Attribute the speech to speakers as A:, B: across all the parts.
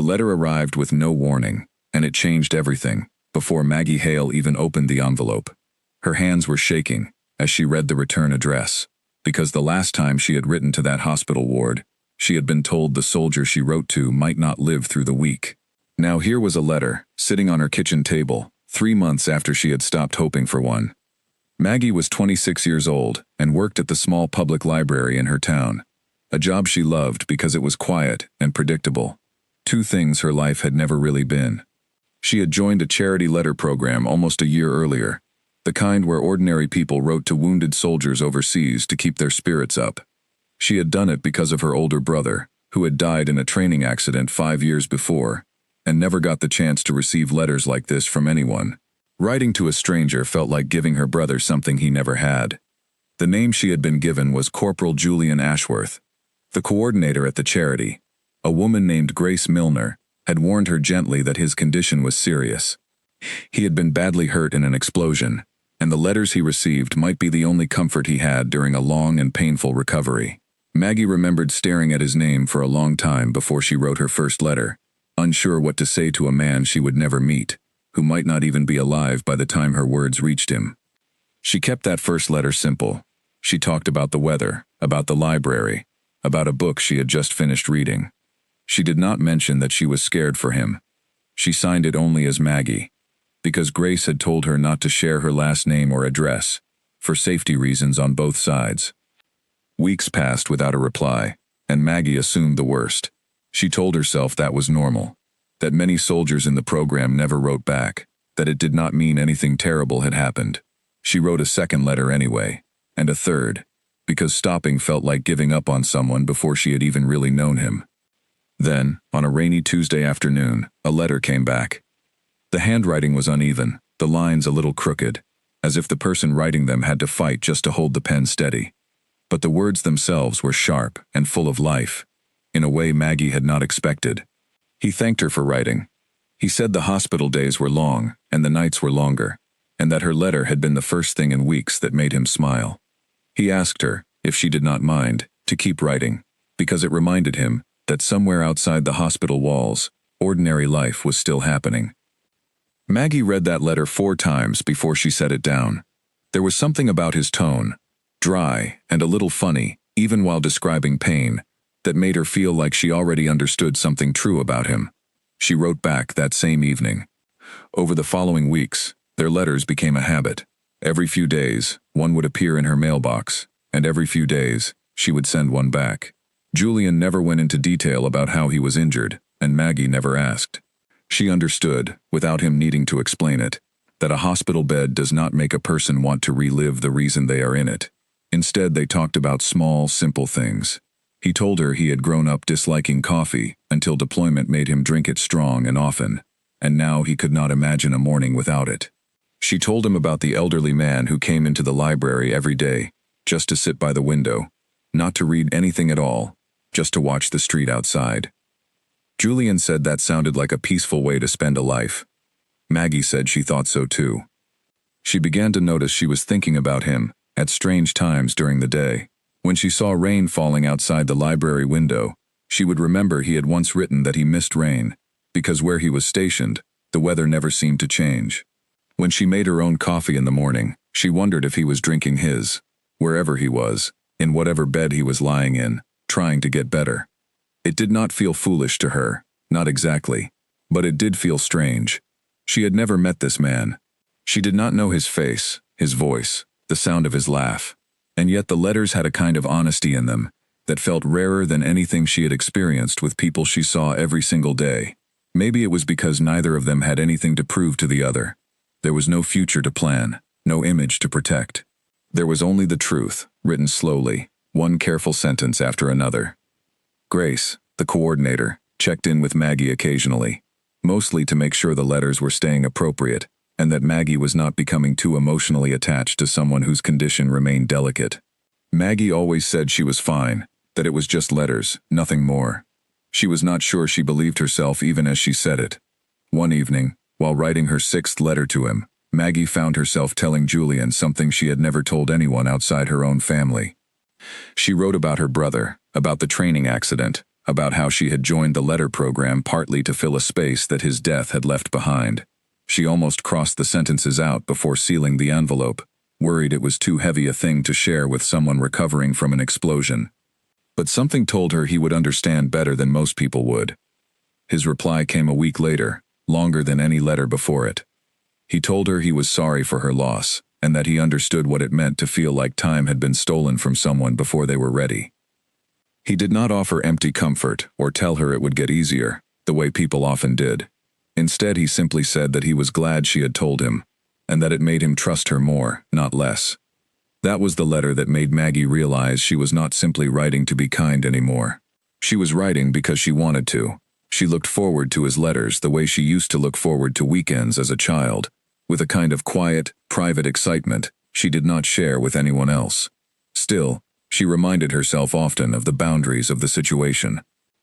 A: The letter arrived with no warning, and it changed everything, before Maggie Hale even opened the envelope. Her hands were shaking as she read the return address, because the last time she had written to that hospital ward, she had been told the soldier she wrote to might not live through the week. Now here was a letter, sitting on her kitchen table, 3 months after she had stopped hoping for one. Maggie was 26 years old and worked at the small public library in her town, a job she loved because it was quiet and predictable, 2 things her life had never really been. She had joined a charity letter program almost a year earlier, the kind where ordinary people wrote to wounded soldiers overseas to keep their spirits up. She had done it because of her older brother, who had died in a training accident 5 years before, and never got the chance to receive letters like this from anyone. Writing to a stranger felt like giving her brother something he never had. The name she had been given was Corporal Julian Ashworth. The coordinator at the charity, a woman named Grace Milner, had warned her gently that his condition was serious. He had been badly hurt in an explosion, and the letters he received might be the only comfort he had during a long and painful recovery. Maggie remembered staring at his name for a long time before she wrote her first letter, unsure what to say to a man she would never meet, who might not even be alive by the time her words reached him. She kept that first letter simple. She talked about the weather, about the library, about a book she had just finished reading. She did not mention that she was scared for him. She signed it only as Maggie, because Grace had told her not to share her last name or address, for safety reasons on both sides. Weeks passed without a reply, and Maggie assumed the worst. She told herself that was normal, that many soldiers in the program never wrote back, that it did not mean anything terrible had happened. She wrote a second letter anyway, and a third, because stopping felt like giving up on someone before she had even really known him. Then, on a rainy Tuesday afternoon, a letter came back. The handwriting was uneven, the lines a little crooked, as if the person writing them had to fight just to hold the pen steady. But the words themselves were sharp and full of life, in a way Maggie had not expected. He thanked her for writing. He said the hospital days were long and the nights were longer, and that her letter had been the first thing in weeks that made him smile. He asked her, if she did not mind, to keep writing, because it reminded him that somewhere outside the hospital walls, ordinary life was still happening. Maggie read that letter 4 times before she set it down. There was something about his tone, dry and a little funny, even while describing pain, that made her feel like she already understood something true about him. She wrote back that same evening. Over the following weeks, their letters became a habit. Every few days, one would appear in her mailbox, and every few days, she would send one back. Julian never went into detail about how he was injured, and Maggie never asked. She understood, without him needing to explain it, that a hospital bed does not make a person want to relive the reason they are in it. Instead, they talked about small, simple things. He told her he had grown up disliking coffee until deployment made him drink it strong and often, and now he could not imagine a morning without it. She told him about the elderly man who came into the library every day, just to sit by the window, not to read anything at all, just to watch the street outside. Julian said that sounded like a peaceful way to spend a life. Maggie said she thought so too. She began to notice she was thinking about him at strange times during the day. When she saw rain falling outside the library window, she would remember he had once written that he missed rain, because where he was stationed, the weather never seemed to change. When she made her own coffee in the morning, she wondered if he was drinking his, wherever he was, in whatever bed he was lying in, trying to get better. It did not feel foolish to her, not exactly, but it did feel strange. She had never met this man. She did not know his face, his voice, the sound of his laugh, and yet the letters had a kind of honesty in them that felt rarer than anything she had experienced with people she saw every single day. Maybe it was because neither of them had anything to prove to the other. There was no future to plan, no image to protect. There was only the truth, written slowly, one careful sentence after another. Grace, the coordinator, checked in with Maggie occasionally, mostly to make sure the letters were staying appropriate, and that Maggie was not becoming too emotionally attached to someone whose condition remained delicate. Maggie always said she was fine, that it was just letters, nothing more. She was not sure she believed herself even as she said it. One evening, while writing her 6th letter to him, Maggie found herself telling Julian something she had never told anyone outside her own family. She wrote about her brother, about the training accident, about how she had joined the letter program partly to fill a space that his death had left behind. She almost crossed the sentences out before sealing the envelope, worried it was too heavy a thing to share with someone recovering from an explosion. But something told her he would understand better than most people would. His reply came a week later, longer than any letter before it. He told her he was sorry for her loss, and that he understood what it meant to feel like time had been stolen from someone before they were ready. He did not offer empty comfort or tell her it would get easier, the way people often did. Instead, he simply said that he was glad she had told him, and that it made him trust her more, not less. That was the letter that made Maggie realize she was not simply writing to be kind anymore. She was writing because she wanted to. She looked forward to his letters the way she used to look forward to weekends as a child, with a kind of quiet, private excitement she did not share with anyone else. Still, she reminded herself often of the boundaries of the situation.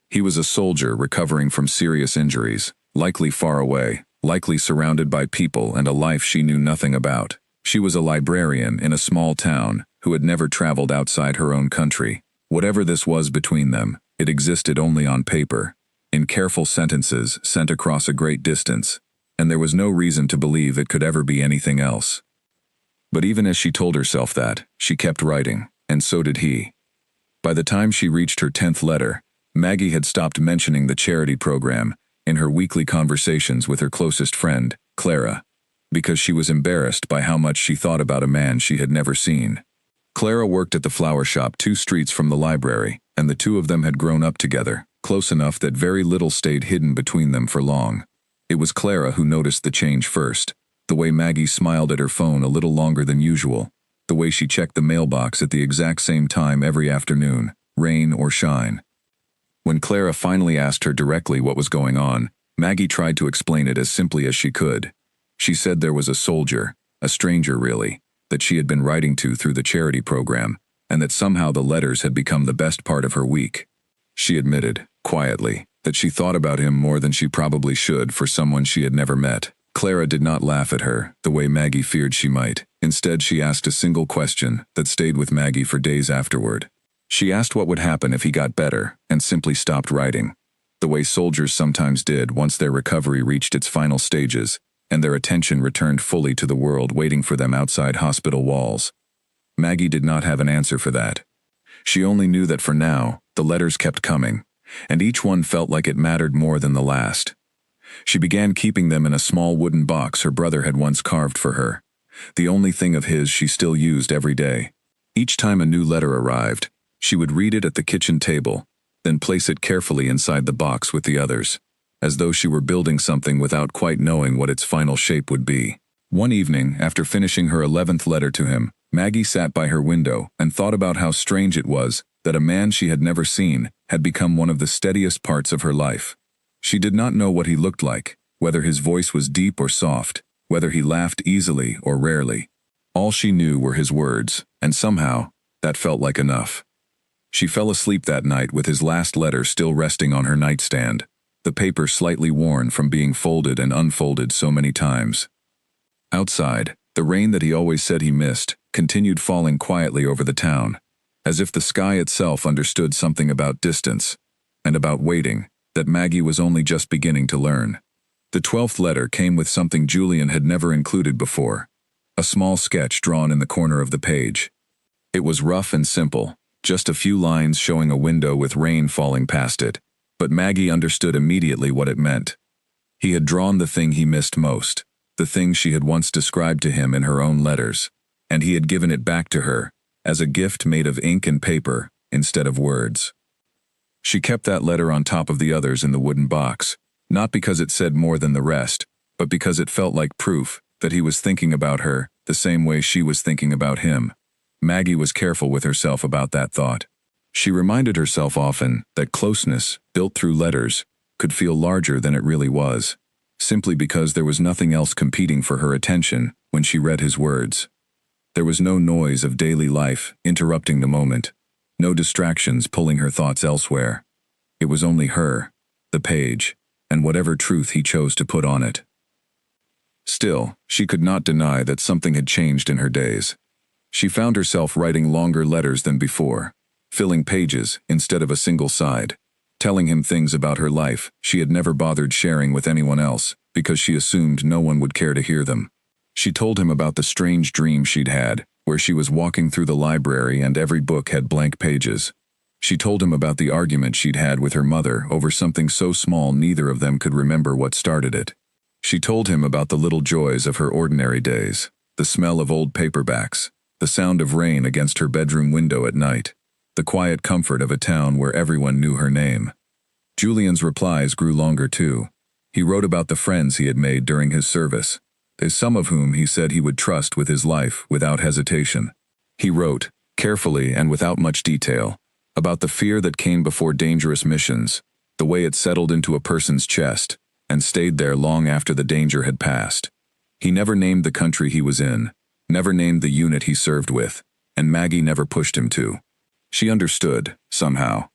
A: He was a soldier recovering from serious injuries, likely far away, likely surrounded by people and a life she knew nothing about. She was a librarian in a small town who had never traveled outside her own country. Whatever this was between them, it existed only on paper, in careful sentences sent across a great distance, and there was no reason to believe it could ever be anything else. But even as she told herself that, she kept writing, and so did he. By the time she reached her 10th letter, Maggie had stopped mentioning the charity program in her weekly conversations with her closest friend, Clara, because she was embarrassed by how much she thought about a man she had never seen. Clara worked at the flower shop 2 streets from the library, and the two of them had grown up together, close enough that very little stayed hidden between them for long. It was Clara who noticed the change first, the way Maggie smiled at her phone a little longer than usual, the way she checked the mailbox at the exact same time every afternoon, rain or shine. When Clara finally asked her directly what was going on, Maggie tried to explain it as simply as she could. She said there was a soldier, a stranger really, that she had been writing to through the charity program, and that somehow the letters had become the best part of her week. She admitted, quietly, that she thought about him more than she probably should for someone she had never met. Clara did not laugh at her, the way Maggie feared she might. Instead, she asked a single question that stayed with Maggie for days afterward. She asked what would happen if he got better, and simply stopped writing, the way soldiers sometimes did once their recovery reached its final stages, and their attention returned fully to the world waiting for them outside hospital walls. Maggie did not have an answer for that. She only knew that for now, the letters kept coming, and each one felt like it mattered more than the last. She began keeping them in a small wooden box her brother had once carved for her, the only thing of his she still used every day. Each time a new letter arrived, she would read it at the kitchen table, then place it carefully inside the box with the others, as though she were building something without quite knowing what its final shape would be. One evening, after finishing her 11th letter to him, Maggie sat by her window and thought about how strange it was that a man she had never seen had become one of the steadiest parts of her life. She did not know what he looked like, whether his voice was deep or soft, whether he laughed easily or rarely. All she knew were his words, and somehow, that felt like enough. She fell asleep that night with his last letter still resting on her nightstand, the paper slightly worn from being folded and unfolded so many times. Outside, the rain that he always said he missed continued falling quietly over the town, as if the sky itself understood something about distance, and about waiting, that Maggie was only just beginning to learn. The 12th letter came with something Julian had never included before, a small sketch drawn in the corner of the page. It was rough and simple, just a few lines showing a window with rain falling past it, but Maggie understood immediately what it meant. He had drawn the thing he missed most, the thing she had once described to him in her own letters, and he had given it back to her, as a gift made of ink and paper, instead of words. She kept that letter on top of the others in the wooden box, not because it said more than the rest, but because it felt like proof that he was thinking about her the same way she was thinking about him. Maggie was careful with herself about that thought. She reminded herself often that closeness, built through letters, could feel larger than it really was, simply because there was nothing else competing for her attention when she read his words. There was no noise of daily life interrupting the moment, no distractions pulling her thoughts elsewhere. It was only her, the page, and whatever truth he chose to put on it. Still, she could not deny that something had changed in her days. She found herself writing longer letters than before, filling pages instead of a single side. telling him things about her life she had never bothered sharing with anyone else because she assumed no one would care to hear them. She told him about the strange dream she'd had, where she was walking through the library and every book had blank pages. She told him about the argument she'd had with her mother over something so small neither of them could remember what started it. She told him about the little joys of her ordinary days, the smell of old paperbacks, the sound of rain against her bedroom window at night, the quiet comfort of a town where everyone knew her name. Julian's replies grew longer too. He wrote about the friends he had made during his service, some of whom he said he would trust with his life without hesitation. He wrote, carefully and without much detail, about the fear that came before dangerous missions, the way it settled into a person's chest, and stayed there long after the danger had passed. He never named the country he was in, never named the unit he served with, and Maggie never pushed him to. She understood, somehow,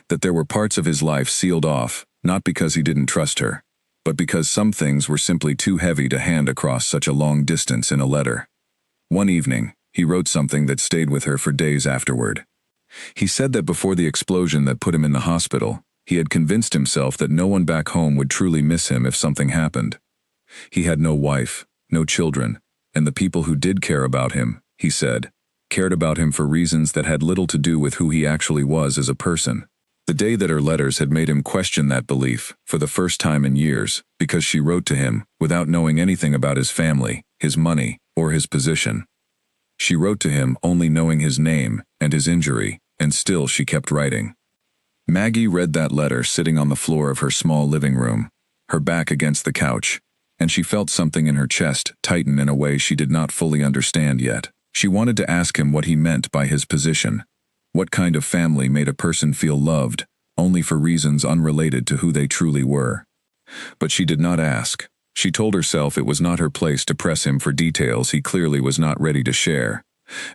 A: that there were parts of his life sealed off, not because he didn't trust her, but because some things were simply too heavy to hand across such a long distance in a letter. One evening, he wrote something that stayed with her for days afterward. He said that before the explosion that put him in the hospital, he had convinced himself that no one back home would truly miss him if something happened. He had no wife, no children, and the people who did care about him, he said, cared about him for reasons that had little to do with who he actually was as a person. The day that her letters had made him question that belief, for the first time in years, because she wrote to him without knowing anything about his family, his money, or his position. She wrote to him only knowing his name and his injury, and still she kept writing. Maggie read that letter sitting on the floor of her small living room, her back against the couch, and she felt something in her chest tighten in a way she did not fully understand yet. She wanted to ask him what he meant by his position. What kind of family made a person feel loved, only for reasons unrelated to who they truly were? But she did not ask. She told herself it was not her place to press him for details he clearly was not ready to share.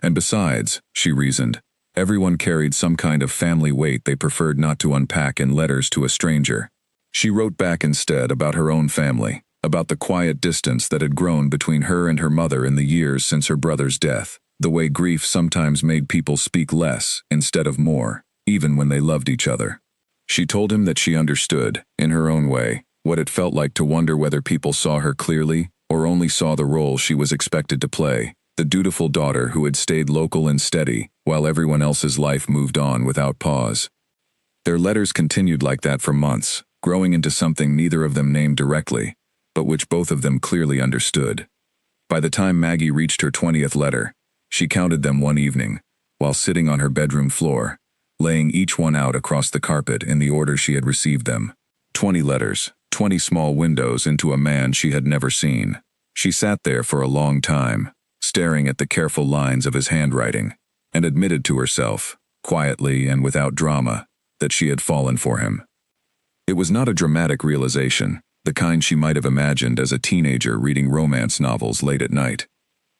A: And besides, she reasoned, everyone carried some kind of family weight they preferred not to unpack in letters to a stranger. She wrote back instead about her own family, about the quiet distance that had grown between her and her mother in the years since her brother's death, the way grief sometimes made people speak less instead of more, even when they loved each other. She told him that she understood, in her own way, what it felt like to wonder whether people saw her clearly or only saw the role she was expected to play, the dutiful daughter who had stayed local and steady while everyone else's life moved on without pause. Their letters continued like that for months, growing into something neither of them named directly, but which both of them clearly understood. By the time Maggie reached her 20th letter, she counted them one evening, while sitting on her bedroom floor, laying each one out across the carpet in the order she had received them. 20 letters, 20 small windows into a man she had never seen. She sat there for a long time, staring at the careful lines of his handwriting, and admitted to herself, quietly and without drama, that she had fallen for him. It was not a dramatic realization, the kind she might have imagined as a teenager reading romance novels late at night.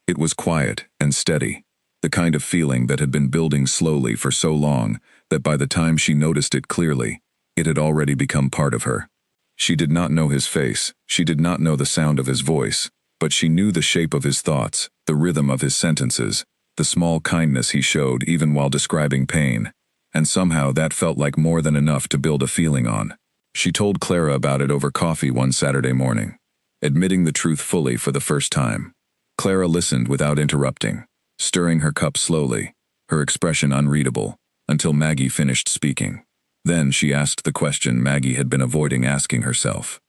A: It was quiet and steady, the kind of feeling that had been building slowly for so long that by the time she noticed it clearly, it had already become part of her. She did not know his face, she did not know the sound of his voice, but she knew the shape of his thoughts, the rhythm of his sentences, the small kindness he showed even while describing pain, and somehow that felt like more than enough to build a feeling on. She told Clara about it over coffee one Saturday morning, admitting the truth fully for the first time. Clara listened without interrupting, stirring her cup slowly, her expression unreadable, until Maggie finished speaking. Then she asked the question Maggie had been avoiding asking herself.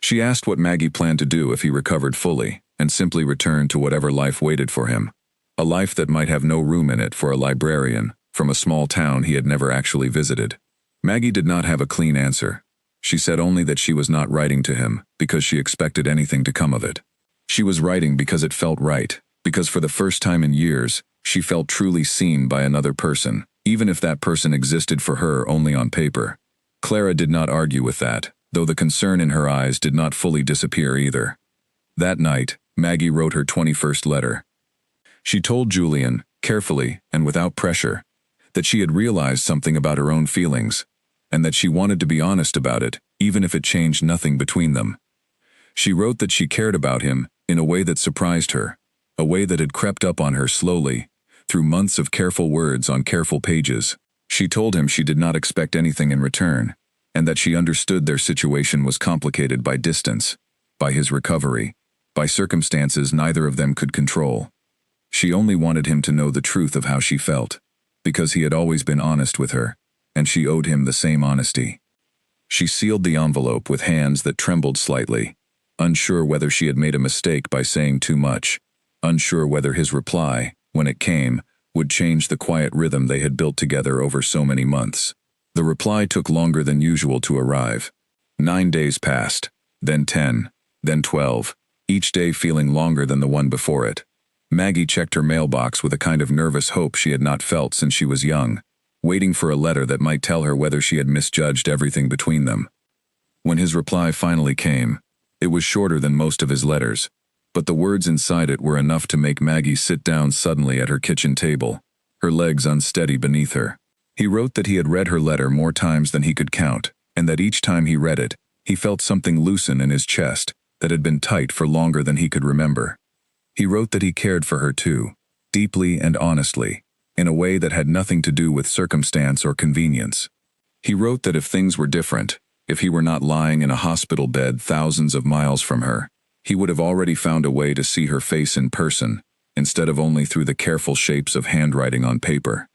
A: She asked what Maggie planned to do if he recovered fully, and simply returned to whatever life waited for him, a life that might have no room in it for a librarian from a small town he had never actually visited. Maggie did not have a clean answer. She said only that she was not writing to him because she expected anything to come of it. She was writing because it felt right, because for the first time in years, she felt truly seen by another person, even if that person existed for her only on paper. Clara did not argue with that, though the concern in her eyes did not fully disappear either. That night, Maggie wrote her 21st letter. She told Julian, carefully and without pressure, that she had realized something about her own feelings, and that she wanted to be honest about it, even if it changed nothing between them. She wrote that she cared about him in a way that surprised her, a way that had crept up on her slowly, through months of careful words on careful pages. She told him she did not expect anything in return, and that she understood their situation was complicated by distance, by his recovery, by circumstances neither of them could control. She only wanted him to know the truth of how she felt, because he had always been honest with her, and she owed him the same honesty. She sealed the envelope with hands that trembled slightly, unsure whether she had made a mistake by saying too much, unsure whether his reply, when it came, would change the quiet rhythm they had built together over so many months. The reply took longer than usual to arrive. 9 days passed, then 10, then 12, each day feeling longer than the one before it. Maggie checked her mailbox with a kind of nervous hope she had not felt since she was young, waiting for a letter that might tell her whether she had misjudged everything between them. When his reply finally came, it was shorter than most of his letters, but the words inside it were enough to make Maggie sit down suddenly at her kitchen table, her legs unsteady beneath her. He wrote that he had read her letter more times than he could count, and that each time he read it, he felt something loosen in his chest that had been tight for longer than he could remember. He wrote that he cared for her too, deeply and honestly, in a way that had nothing to do with circumstance or convenience. He wrote that if things were different, if he were not lying in a hospital bed thousands of miles from her, he would have already found a way to see her face in person, instead of only through the careful shapes of handwriting on paper.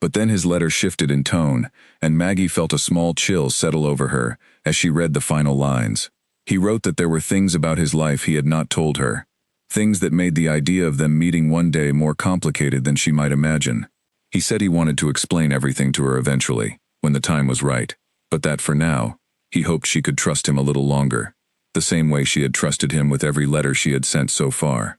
A: But then his letter shifted in tone, and Maggie felt a small chill settle over her as she read the final lines. He wrote that there were things about his life he had not told her, things that made the idea of them meeting one day more complicated than she might imagine. He said he wanted to explain everything to her eventually, when the time was right, but that for now, he hoped she could trust him a little longer, the same way she had trusted him with every letter she had sent so far.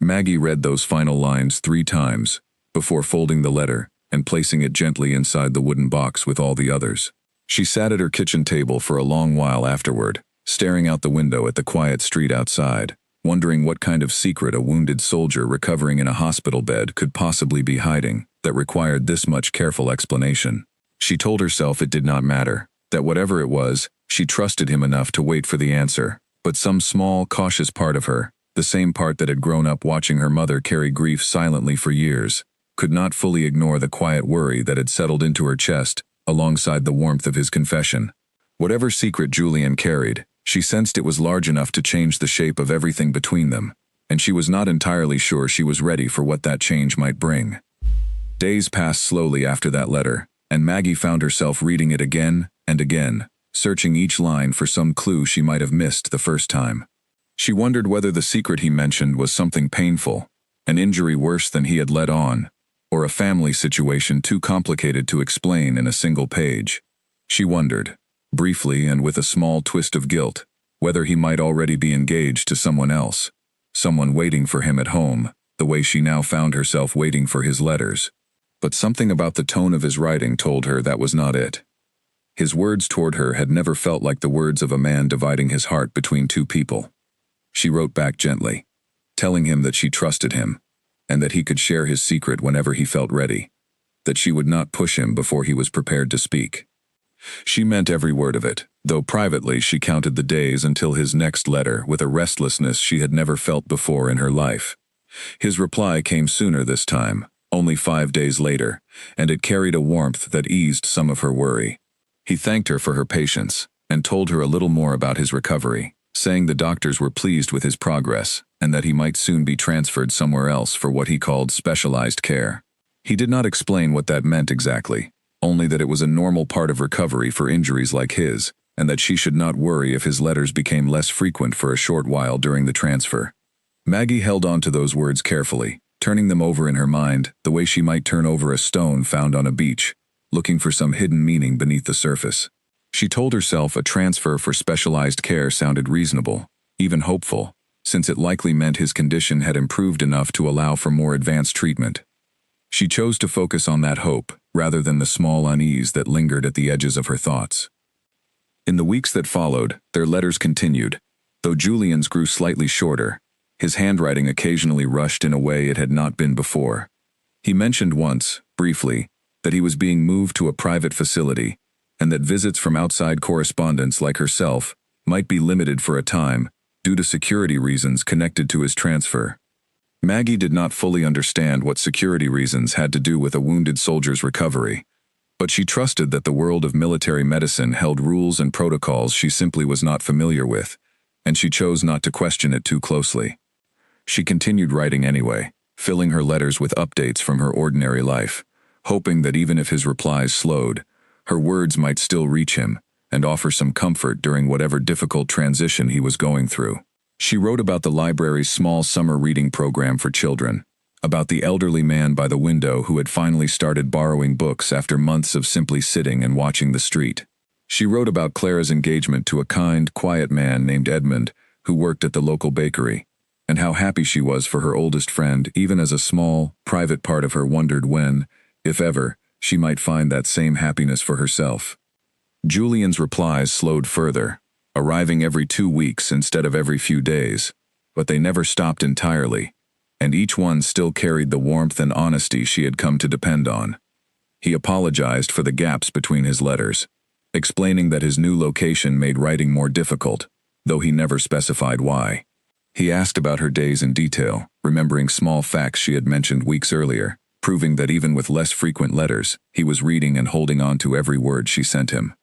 A: Maggie read those final lines 3 times, before folding the letter and placing it gently inside the wooden box with all the others. She sat at her kitchen table for a long while afterward, staring out the window at the quiet street outside, wondering what kind of secret a wounded soldier recovering in a hospital bed could possibly be hiding that required this much careful explanation. She told herself it did not matter, that whatever it was, she trusted him enough to wait for the answer, but some small, cautious part of her, the same part that had grown up watching her mother carry grief silently for years, could not fully ignore the quiet worry that had settled into her chest alongside the warmth of his confession. Whatever secret Julian carried, she sensed it was large enough to change the shape of everything between them, and she was not entirely sure she was ready for what that change might bring. Days passed slowly after that letter, and Maggie found herself reading it again and again, searching each line for some clue she might have missed the first time. She wondered whether the secret he mentioned was something painful, an injury worse than he had let on, or a family situation too complicated to explain in a single page. She wondered, briefly and with a small twist of guilt, whether he might already be engaged to someone else, someone waiting for him at home, the way she now found herself waiting for his letters. But something about the tone of his writing told her that was not it. His words toward her had never felt like the words of a man dividing his heart between 2 people. She wrote back gently, telling him that she trusted him, and that he could share his secret whenever he felt ready, that she would not push him before he was prepared to speak. She meant every word of it, though privately she counted the days until his next letter with a restlessness she had never felt before in her life. His reply came sooner this time, only 5 days later, and it carried a warmth that eased some of her worry. He thanked her for her patience, and told her a little more about his recovery, saying the doctors were pleased with his progress, and that he might soon be transferred somewhere else for what he called specialized care. He did not explain what that meant exactly, only that it was a normal part of recovery for injuries like his, and that she should not worry if his letters became less frequent for a short while during the transfer. Maggie held on to those words carefully, turning them over in her mind the way she might turn over a stone found on a beach, looking for some hidden meaning beneath the surface. She told herself a transfer for specialized care sounded reasonable, even hopeful, since it likely meant his condition had improved enough to allow for more advanced treatment. She chose to focus on that hope, rather than the small unease that lingered at the edges of her thoughts. In the weeks that followed, their letters continued, though Julian's grew slightly shorter. His handwriting occasionally rushed in a way it had not been before. He mentioned once, briefly, that he was being moved to a private facility, and that visits from outside correspondents like herself might be limited for a time, due to security reasons connected to his transfer. Maggie did not fully understand what security reasons had to do with a wounded soldier's recovery, But she trusted that the world of military medicine held rules and protocols she simply was not familiar with, and she chose not to question it too closely. She continued writing anyway, filling her letters with updates from her ordinary life, hoping that even if his replies slowed, her words might still reach him and offer some comfort during whatever difficult transition he was going through. She wrote about the library's small summer reading program for children, about the elderly man by the window who had finally started borrowing books after months of simply sitting and watching the street. She wrote about Clara's engagement to a kind, quiet man named Edmund who worked at the local bakery, and how happy she was for her oldest friend, even as a small, private part of her wondered when, if ever, she might find that same happiness for herself. Julian's replies slowed further, arriving every 2 weeks instead of every few days, but they never stopped entirely, and each one still carried the warmth and honesty she had come to depend on. He apologized for the gaps between his letters, explaining that his new location made writing more difficult, though he never specified why. He asked about her days in detail, remembering small facts she had mentioned weeks earlier, proving that even with less frequent letters, he was reading and holding on to every word she sent him.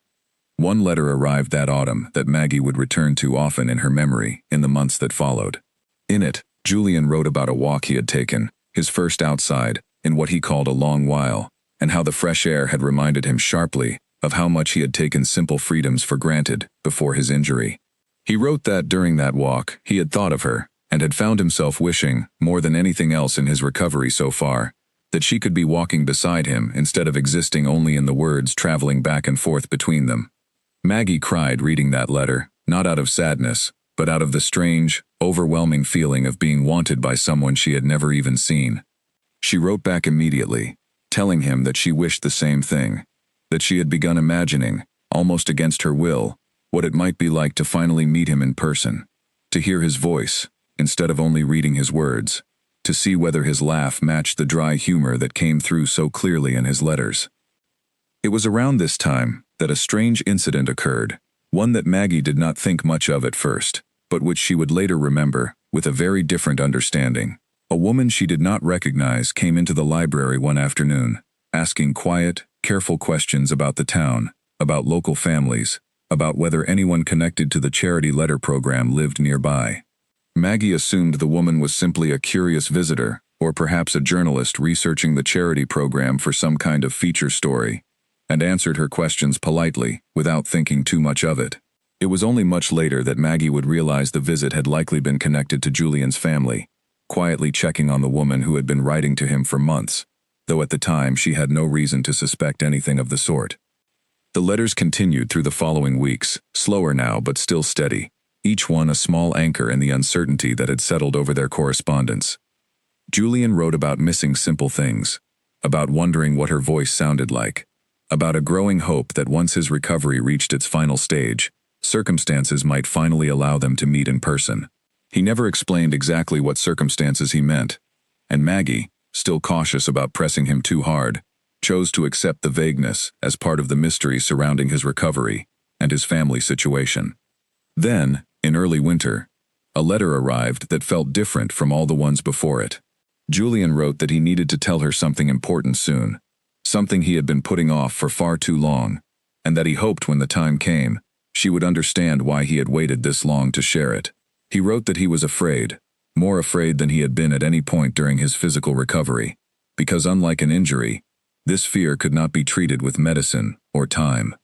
A: One letter arrived that autumn that Maggie would return to often in her memory in the months that followed. In it, Julian wrote about a walk he had taken, his first outside, in what he called a long while, and how the fresh air had reminded him sharply of how much he had taken simple freedoms for granted before his injury. He wrote that during that walk, he had thought of her, and had found himself wishing, more than anything else in his recovery so far, that she could be walking beside him instead of existing only in the words traveling back and forth between them. Maggie cried reading that letter, not out of sadness, but out of the strange, overwhelming feeling of being wanted by someone she had never even seen. She wrote back immediately, telling him that she wished the same thing, that she had begun imagining, almost against her will, what it might be like to finally meet him in person, to hear his voice, instead of only reading his words, to see whether his laugh matched the dry humor that came through so clearly in his letters. It was around this time that a strange incident occurred, one that Maggie did not think much of at first, but which she would later remember with a very different understanding. A woman she did not recognize came into the library one afternoon, asking quiet, careful questions about the town, about local families, about whether anyone connected to the charity letter program lived nearby. Maggie assumed the woman was simply a curious visitor, or perhaps a journalist researching the charity program for some kind of feature story, and answered her questions politely, without thinking too much of it. It was only much later that Maggie would realize the visit had likely been connected to Julian's family, quietly checking on the woman who had been writing to him for months, though at the time she had no reason to suspect anything of the sort. The letters continued through the following weeks, slower now but still steady, each one a small anchor in the uncertainty that had settled over their correspondence. Julian wrote about missing simple things, about wondering what her voice sounded like, about a growing hope that once his recovery reached its final stage, circumstances might finally allow them to meet in person. He never explained exactly what circumstances he meant, and Maggie, still cautious about pressing him too hard, chose to accept the vagueness as part of the mystery surrounding his recovery and his family situation. Then, in early winter, a letter arrived that felt different from all the ones before it. Julian wrote that he needed to tell her something important soon, something he had been putting off for far too long, and that he hoped when the time came, she would understand why he had waited this long to share it. He wrote that he was afraid, more afraid than he had been at any point during his physical recovery, because unlike an injury, this fear could not be treated with medicine or time.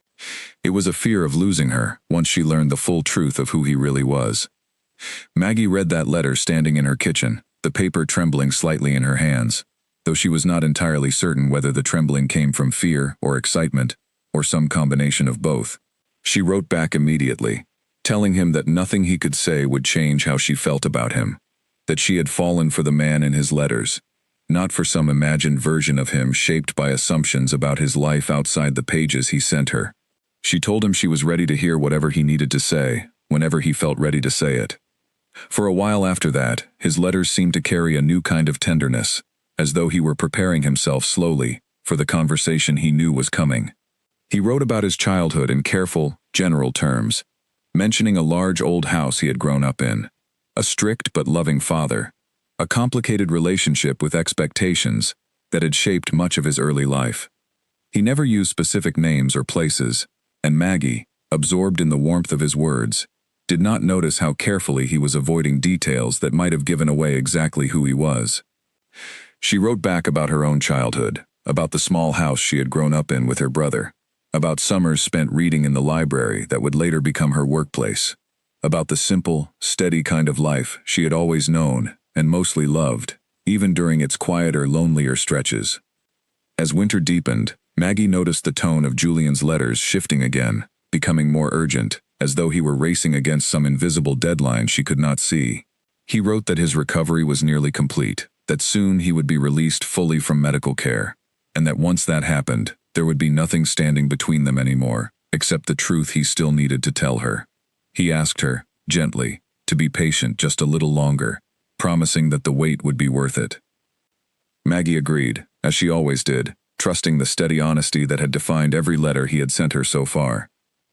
A: It was a fear of losing her once she learned the full truth of who he really was. Maggie read that letter standing in her kitchen, the paper trembling slightly in her hands, though she was not entirely certain whether the trembling came from fear or excitement, or some combination of both. She wrote back immediately, telling him that nothing he could say would change how she felt about him, that she had fallen for the man in his letters, not for some imagined version of him shaped by assumptions about his life outside the pages he sent her. She told him she was ready to hear whatever he needed to say, whenever he felt ready to say it. For a while after that, his letters seemed to carry a new kind of tenderness, as though he were preparing himself slowly for the conversation he knew was coming. He wrote about his childhood in careful, general terms, mentioning a large old house he had grown up in, a strict but loving father, a complicated relationship with expectations that had shaped much of his early life. He never used specific names or places, and Maggie, absorbed in the warmth of his words, did not notice how carefully he was avoiding details that might have given away exactly who he was. She wrote back about her own childhood, about the small house she had grown up in with her brother, about summers spent reading in the library that would later become her workplace, about the simple, steady kind of life she had always known and mostly loved, even during its quieter, lonelier stretches. As winter deepened, Maggie noticed the tone of Julian's letters shifting again, becoming more urgent, as though he were racing against some invisible deadline she could not see. He wrote that his recovery was nearly complete, that soon he would be released fully from medical care, and that once that happened, there would be nothing standing between them anymore, except the truth he still needed to tell her. He asked her, gently, to be patient just a little longer, promising that the wait would be worth it. Maggie agreed, as she always did, trusting the steady honesty that had defined every letter he had sent her so far.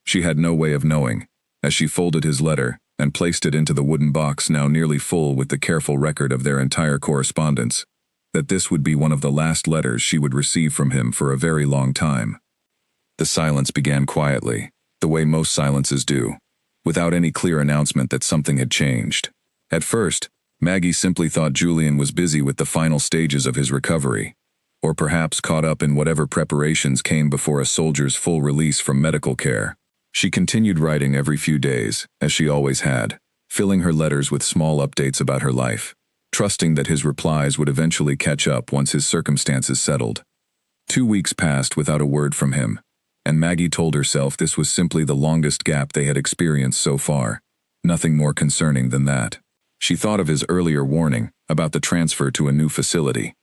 A: She had no way of knowing, as she folded his letter and placed it into the wooden box now nearly full with the careful record of their entire correspondence, that this would be one of the last letters she would receive from him for a very long time. The silence began quietly, the way most silences do, without any clear announcement that something had changed. At first, Maggie simply thought Julian was busy with the final stages of his recovery, or perhaps caught up in whatever preparations came before a soldier's full release from medical care. She continued writing every few days, as she always had, filling her letters with small updates about her life, trusting that his replies would eventually catch up once his circumstances settled. 2 weeks passed without a word from him, and Maggie told herself this was simply the longest gap they had experienced so far, nothing more concerning than that. She thought of his earlier warning about the transfer to a new facility,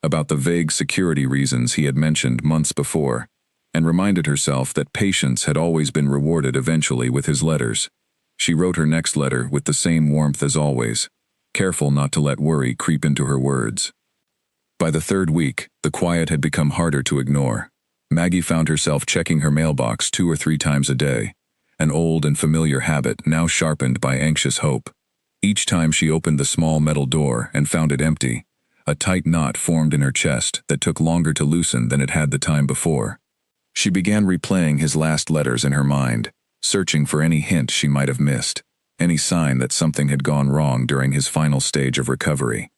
A: about the vague security reasons he had mentioned months before, and reminded herself that patience had always been rewarded eventually with his letters. She wrote her next letter with the same warmth as always, careful not to let worry creep into her words. By the 3rd week, the quiet had become harder to ignore. Maggie found herself checking her mailbox 2 or 3 times a day, an old and familiar habit now sharpened by anxious hope. Each time she opened the small metal door and found it empty, a tight knot formed in her chest that took longer to loosen than it had the time before. She began replaying his last letters in her mind, searching for any hint she might have missed, any sign that something had gone wrong during his final stage of recovery.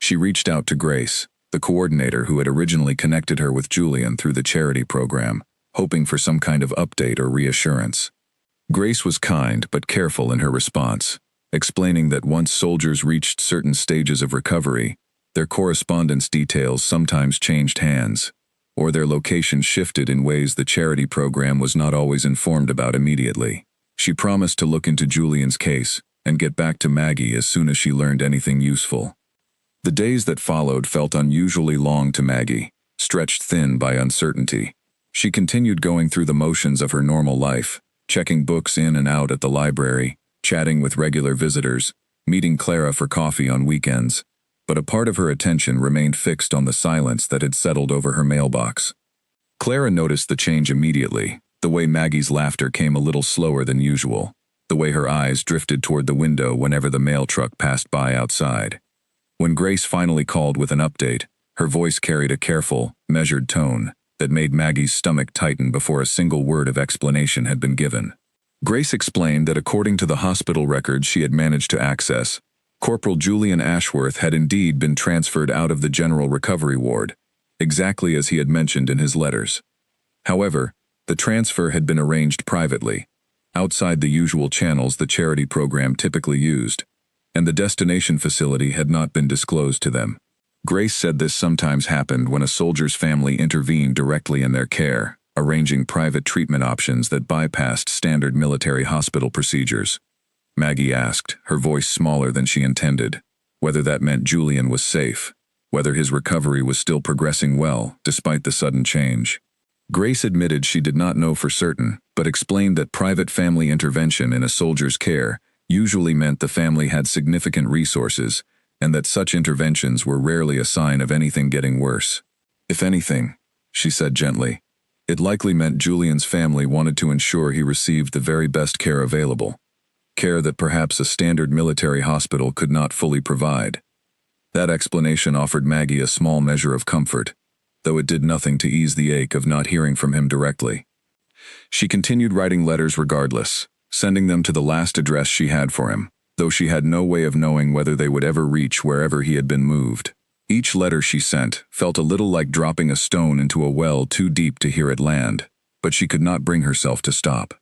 A: She reached out to Grace, the coordinator who had originally connected her with Julian through the charity program, hoping for some kind of update or reassurance. Grace was kind but careful in her response, explaining that once soldiers reached certain stages of recovery, their correspondence details sometimes changed hands, or their location shifted in ways the charity program was not always informed about immediately. She promised to look into Julian's case and get back to Maggie as soon as she learned anything useful. The days that followed felt unusually long to Maggie, stretched thin by uncertainty. She continued going through the motions of her normal life, checking books in and out at the library, chatting with regular visitors, meeting Clara for coffee on weekends, but a part of her attention remained fixed on the silence that had settled over her mailbox. Clara noticed the change immediately, the way Maggie's laughter came a little slower than usual, the way her eyes drifted toward the window whenever the mail truck passed by outside. When Grace finally called with an update, her voice carried a careful, measured tone that made Maggie's stomach tighten before a single word of explanation had been given. Grace explained that according to the hospital records she had managed to access, Corporal Julian Ashworth had indeed been transferred out of the General Recovery Ward, exactly as he had mentioned in his letters. However, the transfer had been arranged privately, outside the usual channels the charity program typically used, and the destination facility had not been disclosed to them. Grace said this sometimes happened when a soldier's family intervened directly in their care, arranging private treatment options that bypassed standard military hospital procedures. Maggie asked, her voice smaller than she intended, whether that meant Julian was safe, whether his recovery was still progressing well, despite the sudden change. Grace admitted she did not know for certain, but explained that private family intervention in a soldier's care usually meant the family had significant resources, and that such interventions were rarely a sign of anything getting worse. If anything, she said gently, it likely meant Julian's family wanted to ensure he received the very best care available, care that perhaps a standard military hospital could not fully provide. That explanation offered Maggie a small measure of comfort, though it did nothing to ease the ache of not hearing from him directly. She continued writing letters regardless, sending them to the last address she had for him, though she had no way of knowing whether they would ever reach wherever he had been moved. Each letter she sent felt a little like dropping a stone into a well too deep to hear it land, but she could not bring herself to stop.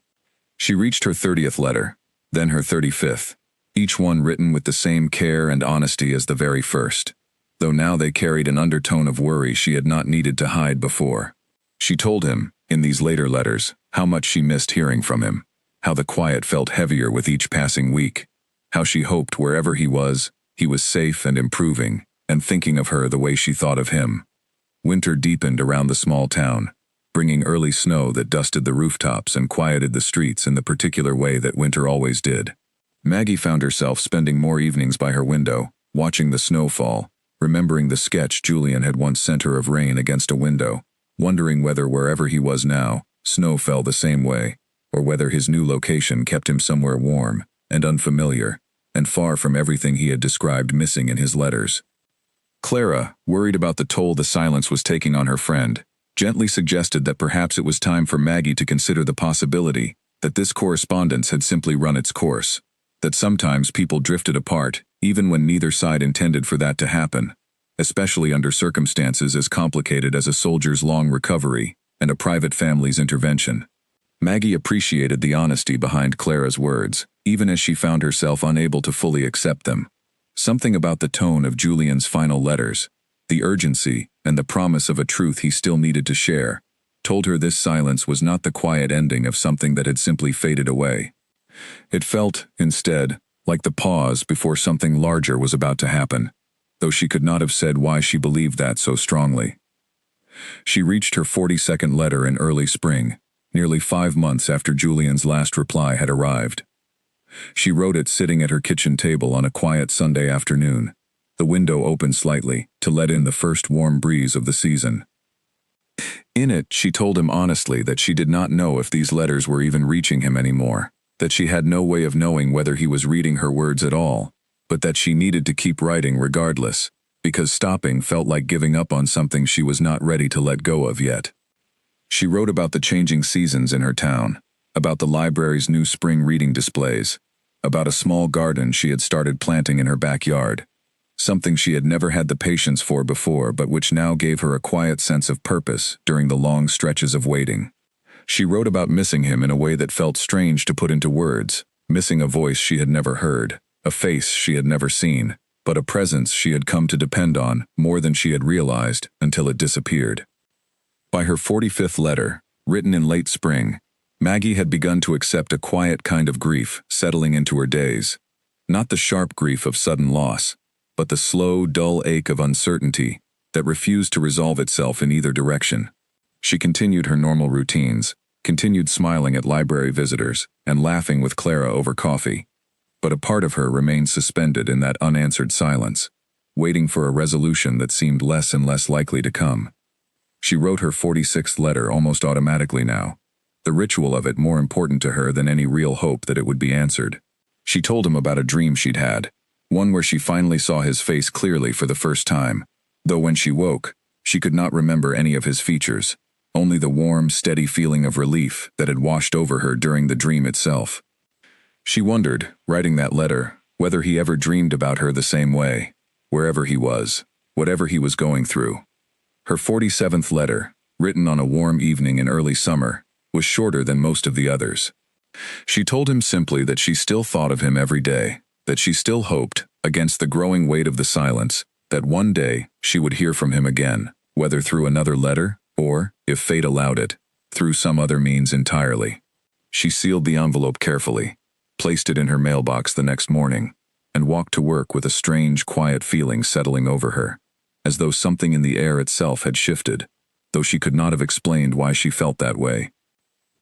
A: She reached her 30th letter, then her 35th, each one written with the same care and honesty as the very first, though now they carried an undertone of worry she had not needed to hide before. She told him, in these later letters, how much she missed hearing from him, how the quiet felt heavier with each passing week, how she hoped wherever he was safe and improving, and thinking of her the way she thought of him. Winter deepened around the small town, bringing early snow that dusted the rooftops and quieted the streets in the particular way that winter always did. Maggie found herself spending more evenings by her window, watching the snow fall, remembering the sketch Julian had once sent her of rain against a window, wondering whether wherever he was now, snow fell the same way, or whether his new location kept him somewhere warm and unfamiliar, and far from everything he had described missing in his letters. Clara, worried about the toll the silence was taking on her friend, gently suggested that perhaps it was time for Maggie to consider the possibility that this correspondence had simply run its course, that sometimes people drifted apart, even when neither side intended for that to happen, especially under circumstances as complicated as a soldier's long recovery and a private family's intervention. Maggie appreciated the honesty behind Clara's words, even as she found herself unable to fully accept them. Something about the tone of Julian's final letters, the urgency and the promise of a truth he still needed to share, told her this silence was not the quiet ending of something that had simply faded away. It felt, instead, like the pause before something larger was about to happen, though she could not have said why she believed that so strongly. She reached her 42nd letter in early spring, nearly 5 months after Julian's last reply had arrived. She wrote it sitting at her kitchen table on a quiet Sunday afternoon, the window open slightly to let in the first warm breeze of the season. In it, she told him honestly that she did not know if these letters were even reaching him anymore, that she had no way of knowing whether he was reading her words at all, but that she needed to keep writing regardless, because stopping felt like giving up on something she was not ready to let go of yet. She wrote about the changing seasons in her town, about the library's new spring reading displays, about a small garden she had started planting in her backyard, something she had never had the patience for before but which now gave her a quiet sense of purpose during the long stretches of waiting. She wrote about missing him in a way that felt strange to put into words, missing a voice she had never heard, a face she had never seen, but a presence she had come to depend on more than she had realized until it disappeared. By her 45th letter, written in late spring, Maggie had begun to accept a quiet kind of grief settling into her days, not the sharp grief of sudden loss, but the slow, dull ache of uncertainty that refused to resolve itself in either direction. She continued her normal routines, continued smiling at library visitors and laughing with Clara over coffee, but a part of her remained suspended in that unanswered silence, waiting for a resolution that seemed less and less likely to come. She wrote her 46th letter almost automatically now, the ritual of it more important to her than any real hope that it would be answered. She told him about a dream she'd had, one where she finally saw his face clearly for the first time, though when she woke, she could not remember any of his features, only the warm, steady feeling of relief that had washed over her during the dream itself. She wondered, writing that letter, whether he ever dreamed about her the same way, wherever he was, whatever he was going through. Her 47th letter, written on a warm evening in early summer, was shorter than most of the others. She told him simply that she still thought of him every day, that she still hoped, against the growing weight of the silence, that one day she would hear from him again, whether through another letter or, if fate allowed it, through some other means entirely. She sealed the envelope carefully, placed it in her mailbox the next morning, and walked to work with a strange, quiet feeling settling over her, as though something in the air itself had shifted, though she could not have explained why she felt that way.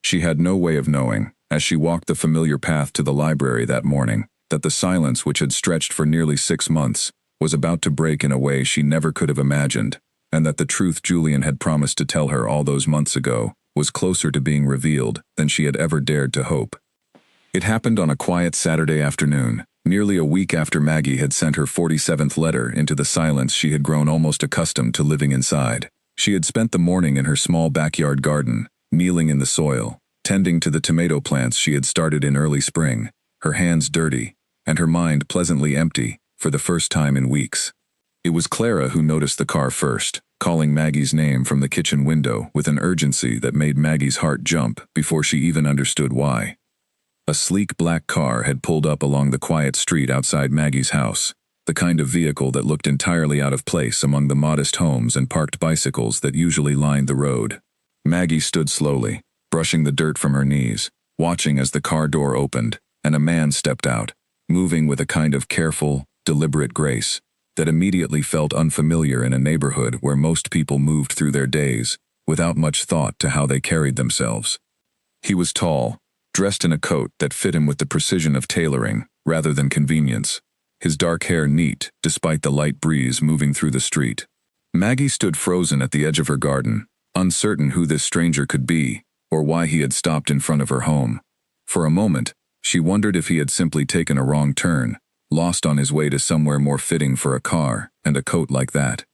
A: She had no way of knowing, as she walked the familiar path to the library that morning, that the silence which had stretched for nearly 6 months was about to break in a way she never could have imagined, and that the truth Julian had promised to tell her all those months ago was closer to being revealed than she had ever dared to hope. It happened on a quiet Saturday afternoon, nearly a week after Maggie had sent her 47th letter into the silence she had grown almost accustomed to living inside. She had spent the morning in her small backyard garden, kneeling in the soil, tending to the tomato plants she had started in early spring, her hands dirty, and her mind pleasantly empty, for the first time in weeks. It was Clara who noticed the car first, calling Maggie's name from the kitchen window with an urgency that made Maggie's heart jump before she even understood why. A sleek black car had pulled up along the quiet street outside Maggie's house, the kind of vehicle that looked entirely out of place among the modest homes and parked bicycles that usually lined the road. Maggie stood slowly, brushing the dirt from her knees, watching as the car door opened, and a man stepped out, moving with a kind of careful, deliberate grace that immediately felt unfamiliar in a neighborhood where most people moved through their days without much thought to how they carried themselves. He was tall, dressed in a coat that fit him with the precision of tailoring rather than convenience, his dark hair neat despite the light breeze moving through the street. Maggie stood frozen at the edge of her garden, uncertain who this stranger could be or why he had stopped in front of her home. For a moment, she wondered if he had simply taken a wrong turn, lost on his way to somewhere more fitting for a car and a coat like that.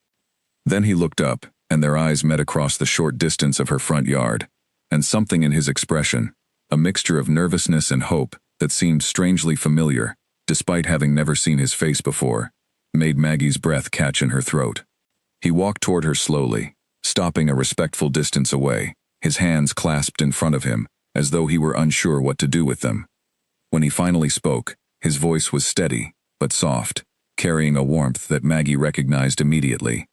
A: Then he looked up, and their eyes met across the short distance of her front yard, and something in his expression, a mixture of nervousness and hope that seemed strangely familiar, despite having never seen his face before, made Maggie's breath catch in her throat. He walked toward her slowly, stopping a respectful distance away, his hands clasped in front of him, as though he were unsure what to do with them. When he finally spoke, his voice was steady, but soft, carrying a warmth that Maggie recognized immediately,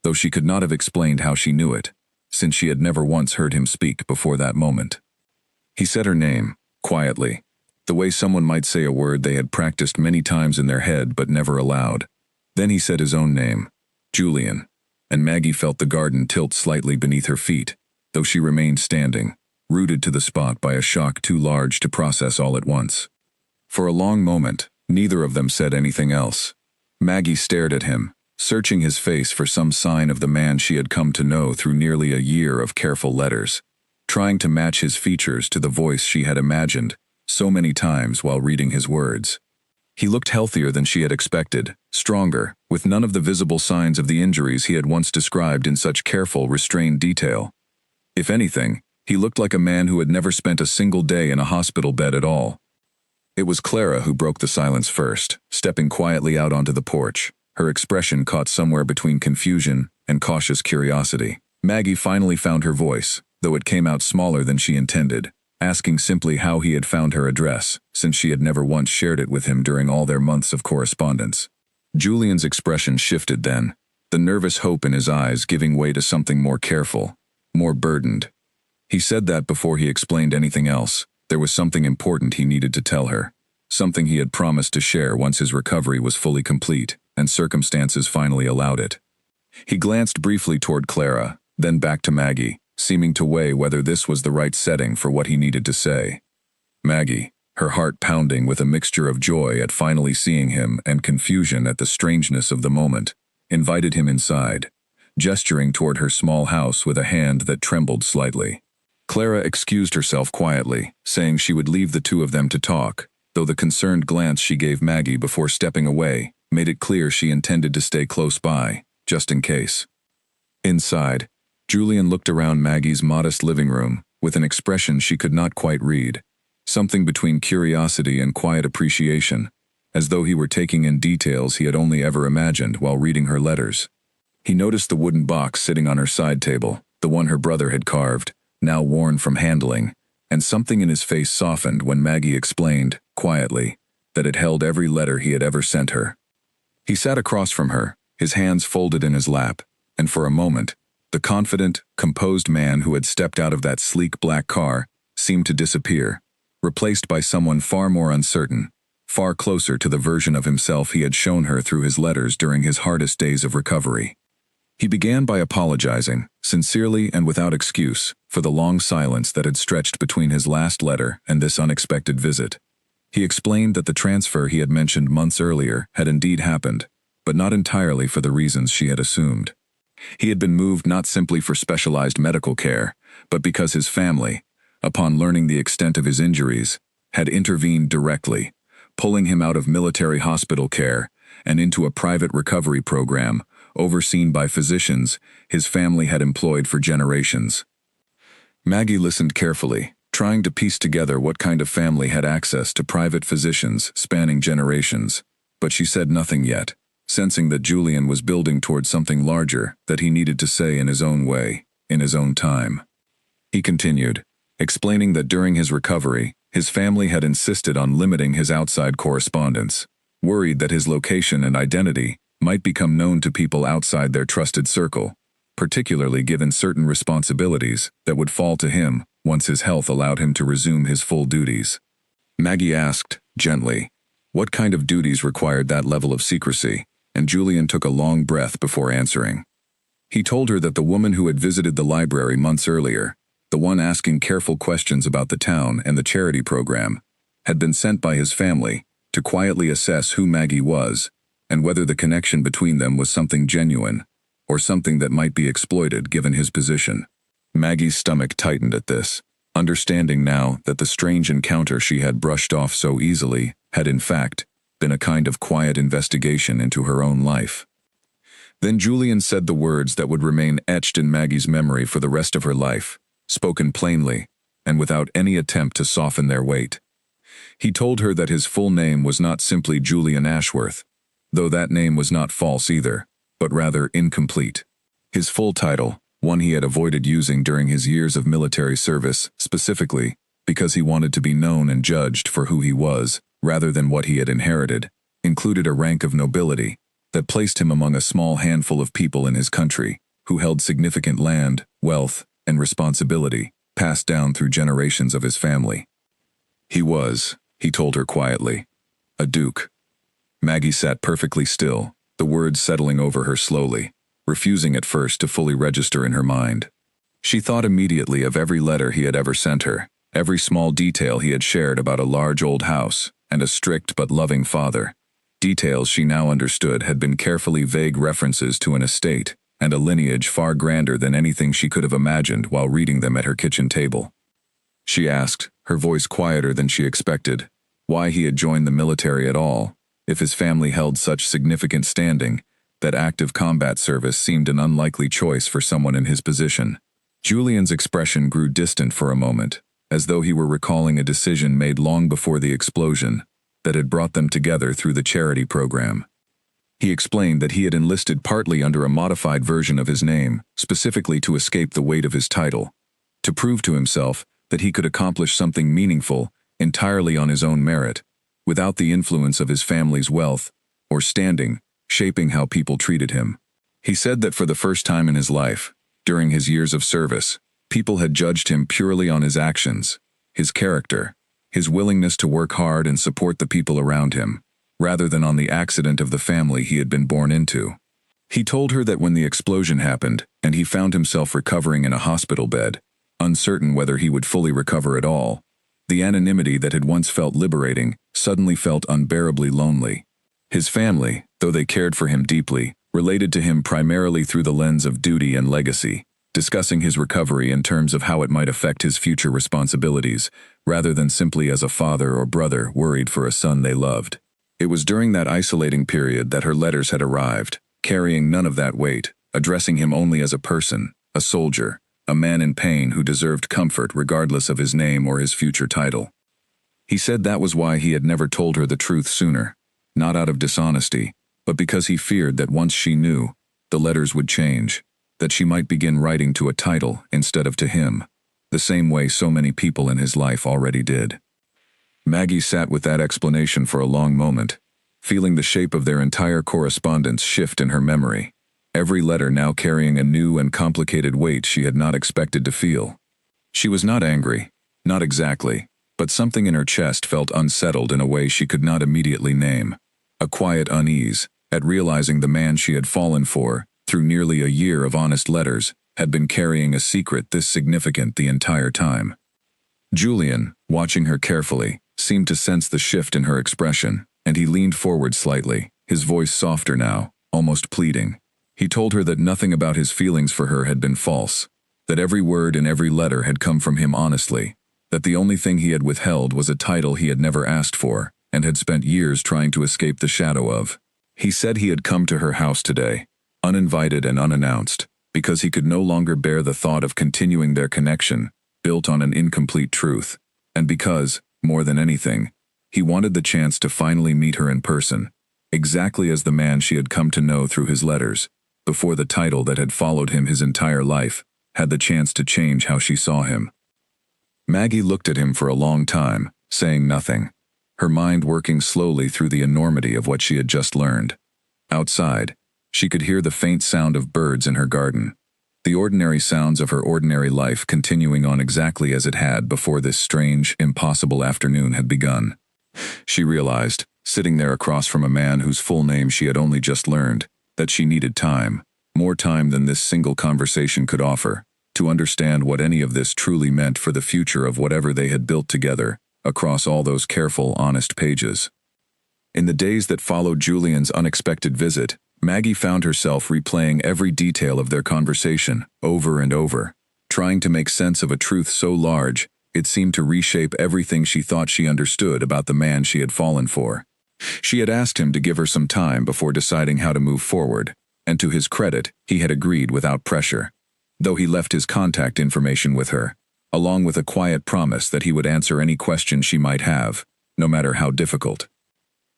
A: though she could not have explained how she knew it, since she had never once heard him speak before that moment. He said her name, quietly, the way someone might say a word they had practiced many times in their head but never aloud. Then he said his own name, Julian, and Maggie felt the garden tilt slightly beneath her feet, though she remained standing, rooted to the spot by a shock too large to process all at once. For a long moment, neither of them said anything else. Maggie stared at him, searching his face for some sign of the man she had come to know through nearly a year of careful letters, trying to match his features to the voice she had imagined so many times while reading his words. He looked healthier than she had expected, stronger, with none of the visible signs of the injuries he had once described in such careful, restrained detail. If anything, he looked like a man who had never spent a single day in a hospital bed at all. It was Clara who broke the silence first, stepping quietly out onto the porch, her expression caught somewhere between confusion and cautious curiosity. Maggie finally found her voice, though it came out smaller than she intended, asking simply how he had found her address, since she had never once shared it with him during all their months of correspondence. Julian's expression shifted then, the nervous hope in his eyes giving way to something more careful, more burdened. He said that before he explained anything else, there was something important he needed to tell her, something he had promised to share once his recovery was fully complete and circumstances finally allowed it. He glanced briefly toward Clara, then back to Maggie, seeming to weigh whether this was the right setting for what he needed to say. Maggie, her heart pounding with a mixture of joy at finally seeing him and confusion at the strangeness of the moment, invited him inside, gesturing toward her small house with a hand that trembled slightly. Clara excused herself quietly, saying she would leave the two of them to talk, though the concerned glance she gave Maggie before stepping away made it clear she intended to stay close by, just in case. Inside, Julian looked around Maggie's modest living room with an expression she could not quite read, something between curiosity and quiet appreciation, as though he were taking in details he had only ever imagined while reading her letters. He noticed the wooden box sitting on her side table, the one her brother had carved, now worn from handling, and something in his face softened when Maggie explained, quietly, that it held every letter he had ever sent her. He sat across from her, his hands folded in his lap, and for a moment, the confident, composed man who had stepped out of that sleek black car seemed to disappear, replaced by someone far more uncertain, far closer to the version of himself he had shown her through his letters during his hardest days of recovery. He began by apologizing, sincerely and without excuse, for the long silence that had stretched between his last letter and this unexpected visit. He explained that the transfer he had mentioned months earlier had indeed happened, but not entirely for the reasons she had assumed. He had been moved not simply for specialized medical care, but because his family, upon learning the extent of his injuries, had intervened directly, pulling him out of military hospital care and into a private recovery program overseen by physicians his family had employed for generations. Maggie listened carefully, trying to piece together what kind of family had access to private physicians spanning generations, but she said nothing yet, sensing that Julian was building towards something larger that he needed to say in his own way, in his own time. He continued, explaining that during his recovery, his family had insisted on limiting his outside correspondence, worried that his location and identity might become known to people outside their trusted circle, particularly given certain responsibilities that would fall to him once his health allowed him to resume his full duties. Maggie asked, gently, what kind of duties required that level of secrecy, and Julian took a long breath before answering. He told her that the woman who had visited the library months earlier, the one asking careful questions about the town and the charity program, had been sent by his family to quietly assess who Maggie was and whether the connection between them was something genuine or something that might be exploited given his position. Maggie's stomach tightened at this, understanding now that the strange encounter she had brushed off so easily had in fact been a kind of quiet investigation into her own life. Then Julian said the words that would remain etched in Maggie's memory for the rest of her life, spoken plainly and without any attempt to soften their weight. He told her that his full name was not simply Julian Ashworth, though that name was not false either, but rather incomplete. His full title, one he had avoided using during his years of military service, specifically because he wanted to be known and judged for who he was, rather than what he had inherited, included a rank of nobility that placed him among a small handful of people in his country who held significant land, wealth, and responsibility, passed down through generations of his family. He was, he told her quietly, a duke. Maggie sat perfectly still, the words settling over her slowly, refusing at first to fully register in her mind. She thought immediately of every letter he had ever sent her, every small detail he had shared about a large old house and a strict but loving father. Details she now understood had been carefully vague references to an estate and a lineage far grander than anything she could have imagined while reading them at her kitchen table. She asked, her voice quieter than she expected, why he had joined the military at all, if his family held such significant standing that active combat service seemed an unlikely choice for someone in his position. Julian's expression grew distant for a moment, as though he were recalling a decision made long before the explosion that had brought them together through the charity program. He explained that he had enlisted partly under a modified version of his name, specifically to escape the weight of his title, to prove to himself that he could accomplish something meaningful entirely on his own merit, without the influence of his family's wealth or standing shaping how people treated him. He said that for the first time in his life, during his years of service, people had judged him purely on his actions, his character, his willingness to work hard and support the people around him, rather than on the accident of the family he had been born into. He told her that when the explosion happened and he found himself recovering in a hospital bed, uncertain whether he would fully recover at all, the anonymity that had once felt liberating suddenly felt unbearably lonely. His family, though they cared for him deeply, related to him primarily through the lens of duty and legacy, discussing his recovery in terms of how it might affect his future responsibilities, rather than simply as a father or brother worried for a son they loved. It was during that isolating period that her letters had arrived, carrying none of that weight, addressing him only as a person, a soldier, a man in pain who deserved comfort regardless of his name or his future title. He said that was why he had never told her the truth sooner, not out of dishonesty, but because he feared that once she knew, the letters would change, that she might begin writing to a title instead of to him, the same way so many people in his life already did. Maggie sat with that explanation for a long moment, feeling the shape of their entire correspondence shift in her memory, every letter now carrying a new and complicated weight she had not expected to feel. She was not angry, not exactly, but something in her chest felt unsettled in a way she could not immediately name, a quiet unease at realizing the man she had fallen for, through nearly a year of honest letters, had been carrying a secret this significant the entire time. Julian, watching her carefully, seemed to sense the shift in her expression, and he leaned forward slightly, his voice softer now, almost pleading. He told her that nothing about his feelings for her had been false, that every word in every letter had come from him honestly, that the only thing he had withheld was a title he had never asked for and had spent years trying to escape the shadow of. He said he had come to her house today, uninvited and unannounced, because he could no longer bear the thought of continuing their connection, built on an incomplete truth, and because, more than anything, he wanted the chance to finally meet her in person, exactly as the man she had come to know through his letters, before the title that had followed him his entire life had the chance to change how she saw him. Maggie looked at him for a long time, saying nothing, her mind working slowly through the enormity of what she had just learned. Outside, she could hear the faint sound of birds in her garden, the ordinary sounds of her ordinary life continuing on exactly as it had before this strange, impossible afternoon had begun. She realized, sitting there across from a man whose full name she had only just learned, that she needed time, more time than this single conversation could offer, to understand what any of this truly meant for the future of whatever they had built together, across all those careful, honest pages. In the days that followed Julian's unexpected visit, Maggie found herself replaying every detail of their conversation, over and over, trying to make sense of a truth so large, it seemed to reshape everything she thought she understood about the man she had fallen for. She had asked him to give her some time before deciding how to move forward, and to his credit, he had agreed without pressure, though he left his contact information with her, along with a quiet promise that he would answer any questions she might have, no matter how difficult.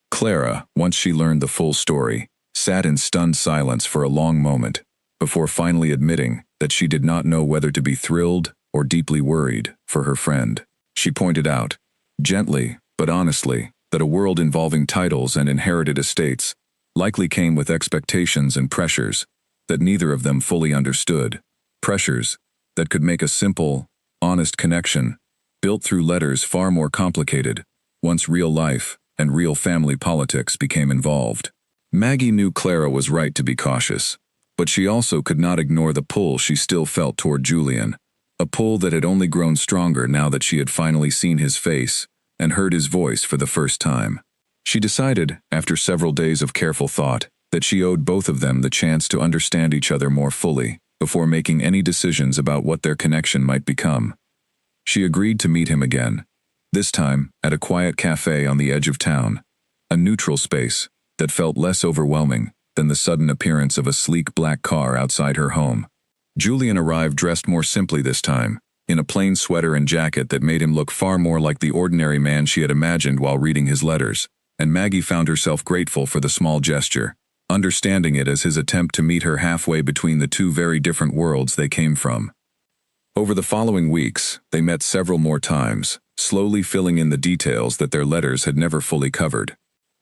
A: Clara, once she learned the full story, sat in stunned silence for a long moment, before finally admitting that she did not know whether to be thrilled or deeply worried for her friend. She pointed out, gently but honestly, that a world involving titles and inherited estates likely came with expectations and pressures that neither of them fully understood, pressures that could make a simple, honest connection, built through letters, far more complicated once real life and real family politics became involved. Maggie knew Clara was right to be cautious, but she also could not ignore the pull she still felt toward Julian, a pull that had only grown stronger now that she had finally seen his face and heard his voice for the first time. She decided, after several days of careful thought, that she owed both of them the chance to understand each other more fully before making any decisions about what their connection might become. She agreed to meet him again, this time at a quiet cafe on the edge of town, a neutral space that felt less overwhelming than the sudden appearance of a sleek black car outside her home. Julian arrived dressed more simply this time, in a plain sweater and jacket that made him look far more like the ordinary man she had imagined while reading his letters, and Maggie found herself grateful for the small gesture, understanding it as his attempt to meet her halfway between the two very different worlds they came from. Over the following weeks, they met several more times, slowly filling in the details that their letters had never fully covered.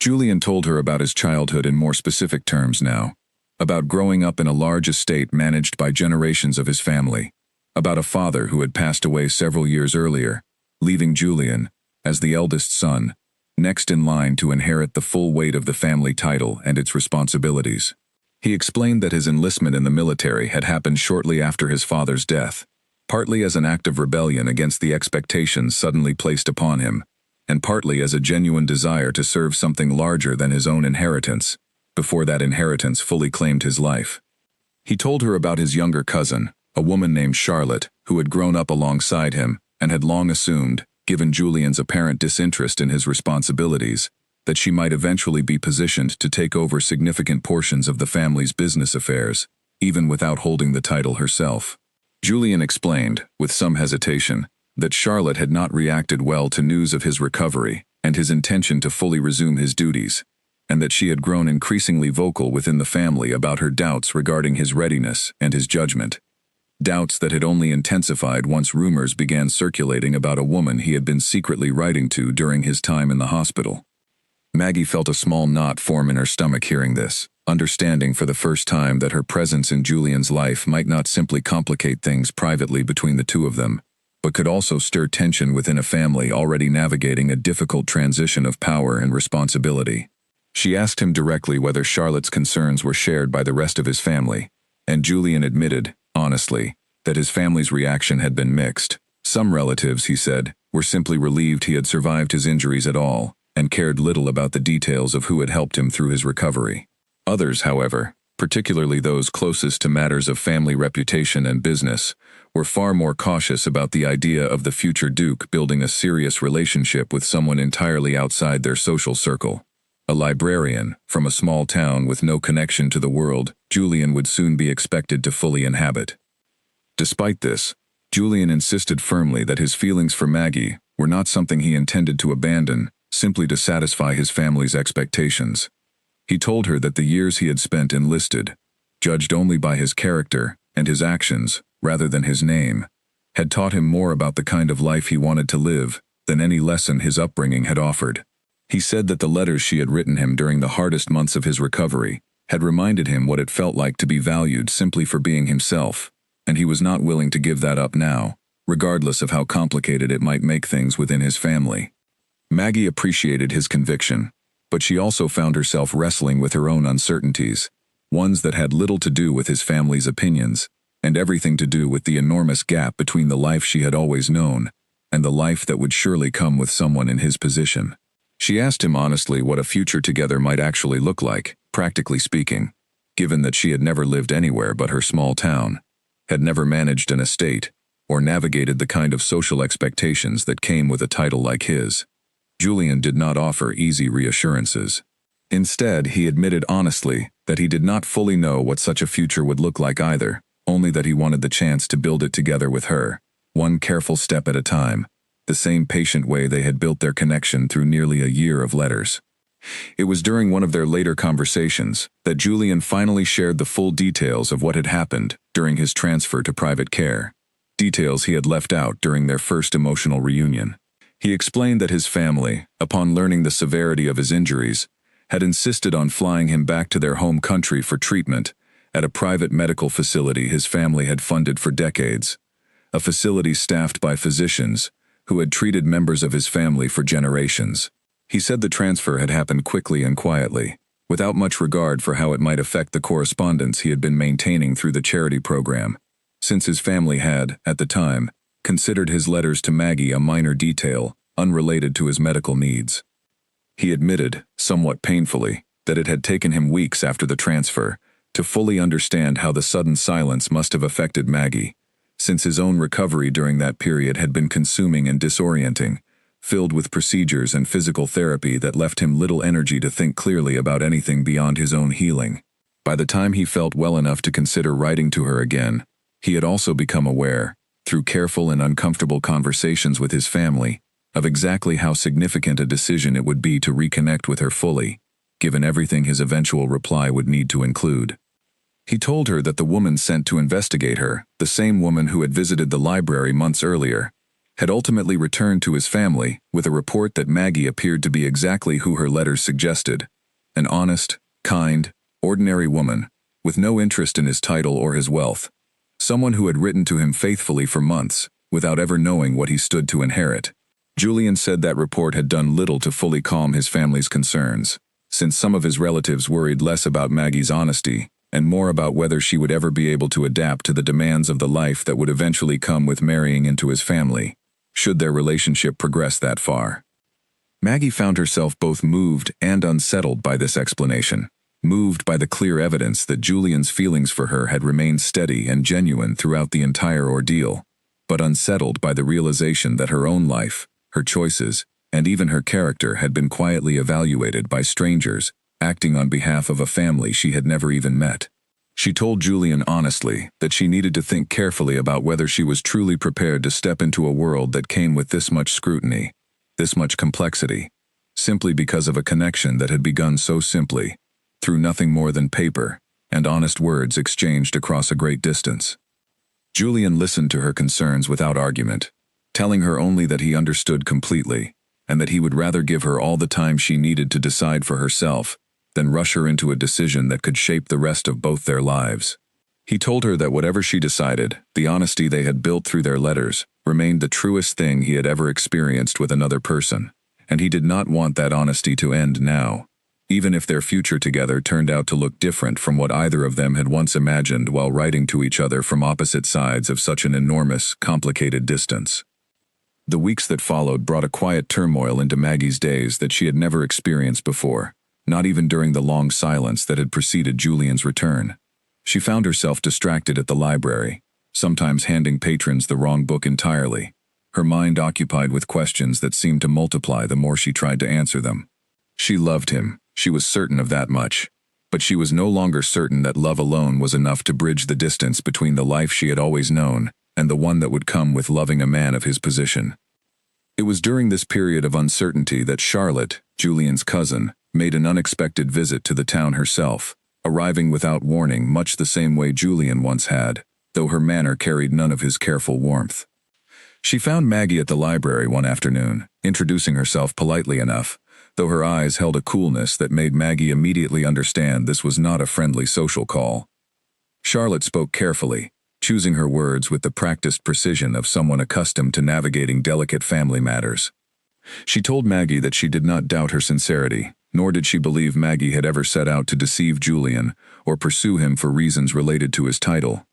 A: Julian told her about his childhood in more specific terms now, about growing up in a large estate managed by generations of his family, about a father who had passed away several years earlier, leaving Julian, as the eldest son, next in line to inherit the full weight of the family title and its responsibilities. He explained that his enlistment in the military had happened shortly after his father's death, partly as an act of rebellion against the expectations suddenly placed upon him, and partly as a genuine desire to serve something larger than his own inheritance, before that inheritance fully claimed his life. He told her about his younger cousin, a woman named Charlotte, who had grown up alongside him and had long assumed, given Julian's apparent disinterest in his responsibilities, that she might eventually be positioned to take over significant portions of the family's business affairs, even without holding the title herself. Julian explained, with some hesitation, that Charlotte had not reacted well to news of his recovery and his intention to fully resume his duties, and that she had grown increasingly vocal within the family about her doubts regarding his readiness and his judgment. Doubts that had only intensified once rumors began circulating about a woman he had been secretly writing to during his time in the hospital. Maggie felt a small knot form in her stomach hearing this, understanding for the first time that her presence in Julian's life might not simply complicate things privately between the two of them, but could also stir tension within a family already navigating a difficult transition of power and responsibility. She asked him directly whether Charlotte's concerns were shared by the rest of his family, and Julian admitted, honestly, that his family's reaction had been mixed. Some relatives, he said, were simply relieved he had survived his injuries at all, and cared little about the details of who had helped him through his recovery. Others, however, particularly those closest to matters of family reputation and business, were far more cautious about the idea of the future Duke building a serious relationship with someone entirely outside their social circle. A librarian, from a small town with no connection to the world Julian would soon be expected to fully inhabit. Despite this, Julian insisted firmly that his feelings for Maggie were not something he intended to abandon simply to satisfy his family's expectations. He told her that the years he had spent enlisted, judged only by his character and his actions rather than his name, had taught him more about the kind of life he wanted to live than any lesson his upbringing had offered. He said that the letters she had written him during the hardest months of his recovery had reminded him what it felt like to be valued simply for being himself, and he was not willing to give that up now, regardless of how complicated it might make things within his family. Maggie appreciated his conviction, but she also found herself wrestling with her own uncertainties, ones that had little to do with his family's opinions, and everything to do with the enormous gap between the life she had always known and the life that would surely come with someone in his position. She asked him honestly what a future together might actually look like, practically speaking, given that she had never lived anywhere but her small town, had never managed an estate, or navigated the kind of social expectations that came with a title like his. Julian did not offer easy reassurances. Instead, he admitted honestly that he did not fully know what such a future would look like either, only that he wanted the chance to build it together with her, one careful step at a time, the same patient way they had built their connection through nearly a year of letters. It was during one of their later conversations that Julian finally shared the full details of what had happened during his transfer to private care, details he had left out during their first emotional reunion. He explained that his family, upon learning the severity of his injuries, had insisted on flying him back to their home country for treatment at a private medical facility his family had funded for decades, a facility staffed by physicians who had treated members of his family for generations. He said the transfer had happened quickly and quietly, without much regard for how it might affect the correspondence he had been maintaining through the charity program, since his family had, at the time, considered his letters to Maggie a minor detail, unrelated to his medical needs. He admitted, somewhat painfully, that it had taken him weeks after the transfer to fully understand how the sudden silence must have affected Maggie, since his own recovery during that period had been consuming and disorienting, filled with procedures and physical therapy that left him little energy to think clearly about anything beyond his own healing. By the time he felt well enough to consider writing to her again, he had also become aware, through careful and uncomfortable conversations with his family, of exactly how significant a decision it would be to reconnect with her fully, given everything his eventual reply would need to include. He told her that the woman sent to investigate her, the same woman who had visited the library months earlier, had ultimately returned to his family with a report that Maggie appeared to be exactly who her letters suggested, an honest, kind, ordinary woman, with no interest in his title or his wealth, someone who had written to him faithfully for months, without ever knowing what he stood to inherit. Julian said that report had done little to fully calm his family's concerns, since some of his relatives worried less about Maggie's honesty and more about whether she would ever be able to adapt to the demands of the life that would eventually come with marrying into his family, should their relationship progress that far. Maggie found herself both moved and unsettled by this explanation, moved by the clear evidence that Julian's feelings for her had remained steady and genuine throughout the entire ordeal, but unsettled by the realization that her own life, her choices, and even her character had been quietly evaluated by strangers, acting on behalf of a family she had never even met. She told Julian honestly that she needed to think carefully about whether she was truly prepared to step into a world that came with this much scrutiny, this much complexity, simply because of a connection that had begun so simply, through nothing more than paper and honest words exchanged across a great distance. Julian listened to her concerns without argument, telling her only that he understood completely, and that he would rather give her all the time she needed to decide for herself than rush her into a decision that could shape the rest of both their lives. He told her that whatever she decided, the honesty they had built through their letters remained the truest thing he had ever experienced with another person, and he did not want that honesty to end now, even if their future together turned out to look different from what either of them had once imagined while writing to each other from opposite sides of such an enormous, complicated distance. The weeks that followed brought a quiet turmoil into Maggie's days that she had never experienced before, not even during the long silence that had preceded Julian's return. She found herself distracted at the library, sometimes handing patrons the wrong book entirely, her mind occupied with questions that seemed to multiply the more she tried to answer them. She loved him, She was certain of that much. But she was no longer certain that love alone was enough to bridge the distance between the life she had always known and the one that would come with loving a man of his position. It was during this period of uncertainty that Charlotte, Julian's cousin, made an unexpected visit to the town herself, arriving without warning much the same way Julian once had, though her manner carried none of his careful warmth. She found Maggie at the library one afternoon, introducing herself politely enough, though her eyes held a coolness that made Maggie immediately understand this was not a friendly social call. Charlotte spoke carefully, choosing her words with the practiced precision of someone accustomed to navigating delicate family matters. She told Maggie that she did not doubt her sincerity, nor did she believe Maggie had ever set out to deceive Julian or pursue him for reasons related to his title.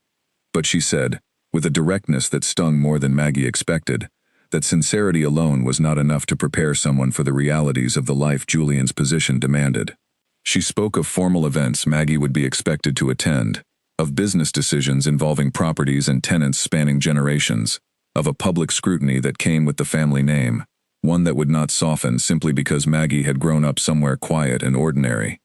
A: But she said, with a directness that stung more than Maggie expected, that sincerity alone was not enough to prepare someone for the realities of the life Julian's position demanded. She spoke of formal events Maggie would be expected to attend, of business decisions involving properties and tenants spanning generations, of a public scrutiny that came with the family name, one that would not soften simply because Maggie had grown up somewhere quiet and ordinary.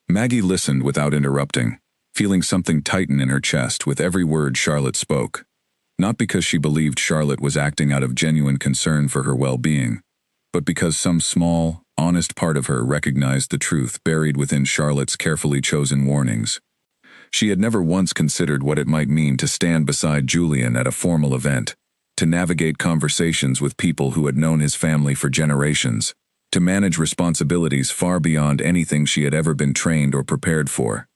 A: Maggie listened without interrupting, feeling something tighten in her chest with every word Charlotte spoke. Not because she believed Charlotte was acting out of genuine concern for her well-being, but because some small, honest part of her recognized the truth buried within Charlotte's carefully chosen warnings. She had never once considered what it might mean to stand beside Julian at a formal event, to navigate conversations with people who had known his family for generations, to manage responsibilities far beyond anything she had ever been trained or prepared for.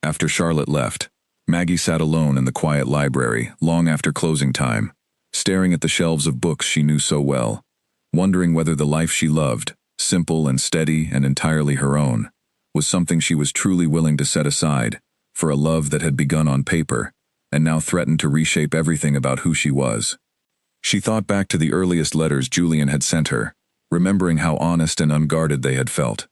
A: After Charlotte left, Maggie sat alone in the quiet library long after closing time, staring at the shelves of books she knew so well, wondering whether the life she loved, simple and steady and entirely her own, was something she was truly willing to set aside for a love that had begun on paper and now threatened to reshape everything about who she was. She thought back to the earliest letters Julian had sent her, remembering how honest and unguarded they had felt,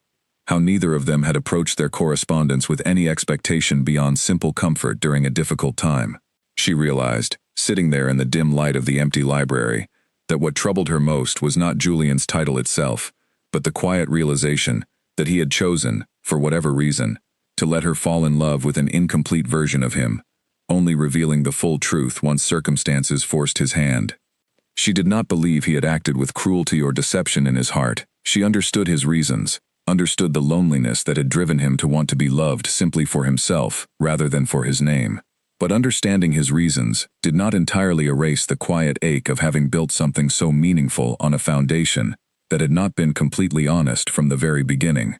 A: how neither of them had approached their correspondence with any expectation beyond simple comfort during a difficult time. She realized, sitting there in the dim light of the empty library, that what troubled her most was not Julian's title itself, but the quiet realization that he had chosen, for whatever reason, to let her fall in love with an incomplete version of him, only revealing the full truth once circumstances forced his hand. She did not believe he had acted with cruelty or deception in his heart. She understood his reasons, understood the loneliness that had driven him to want to be loved simply for himself rather than for his name. But understanding his reasons did not entirely erase the quiet ache of having built something so meaningful on a foundation that had not been completely honest from the very beginning.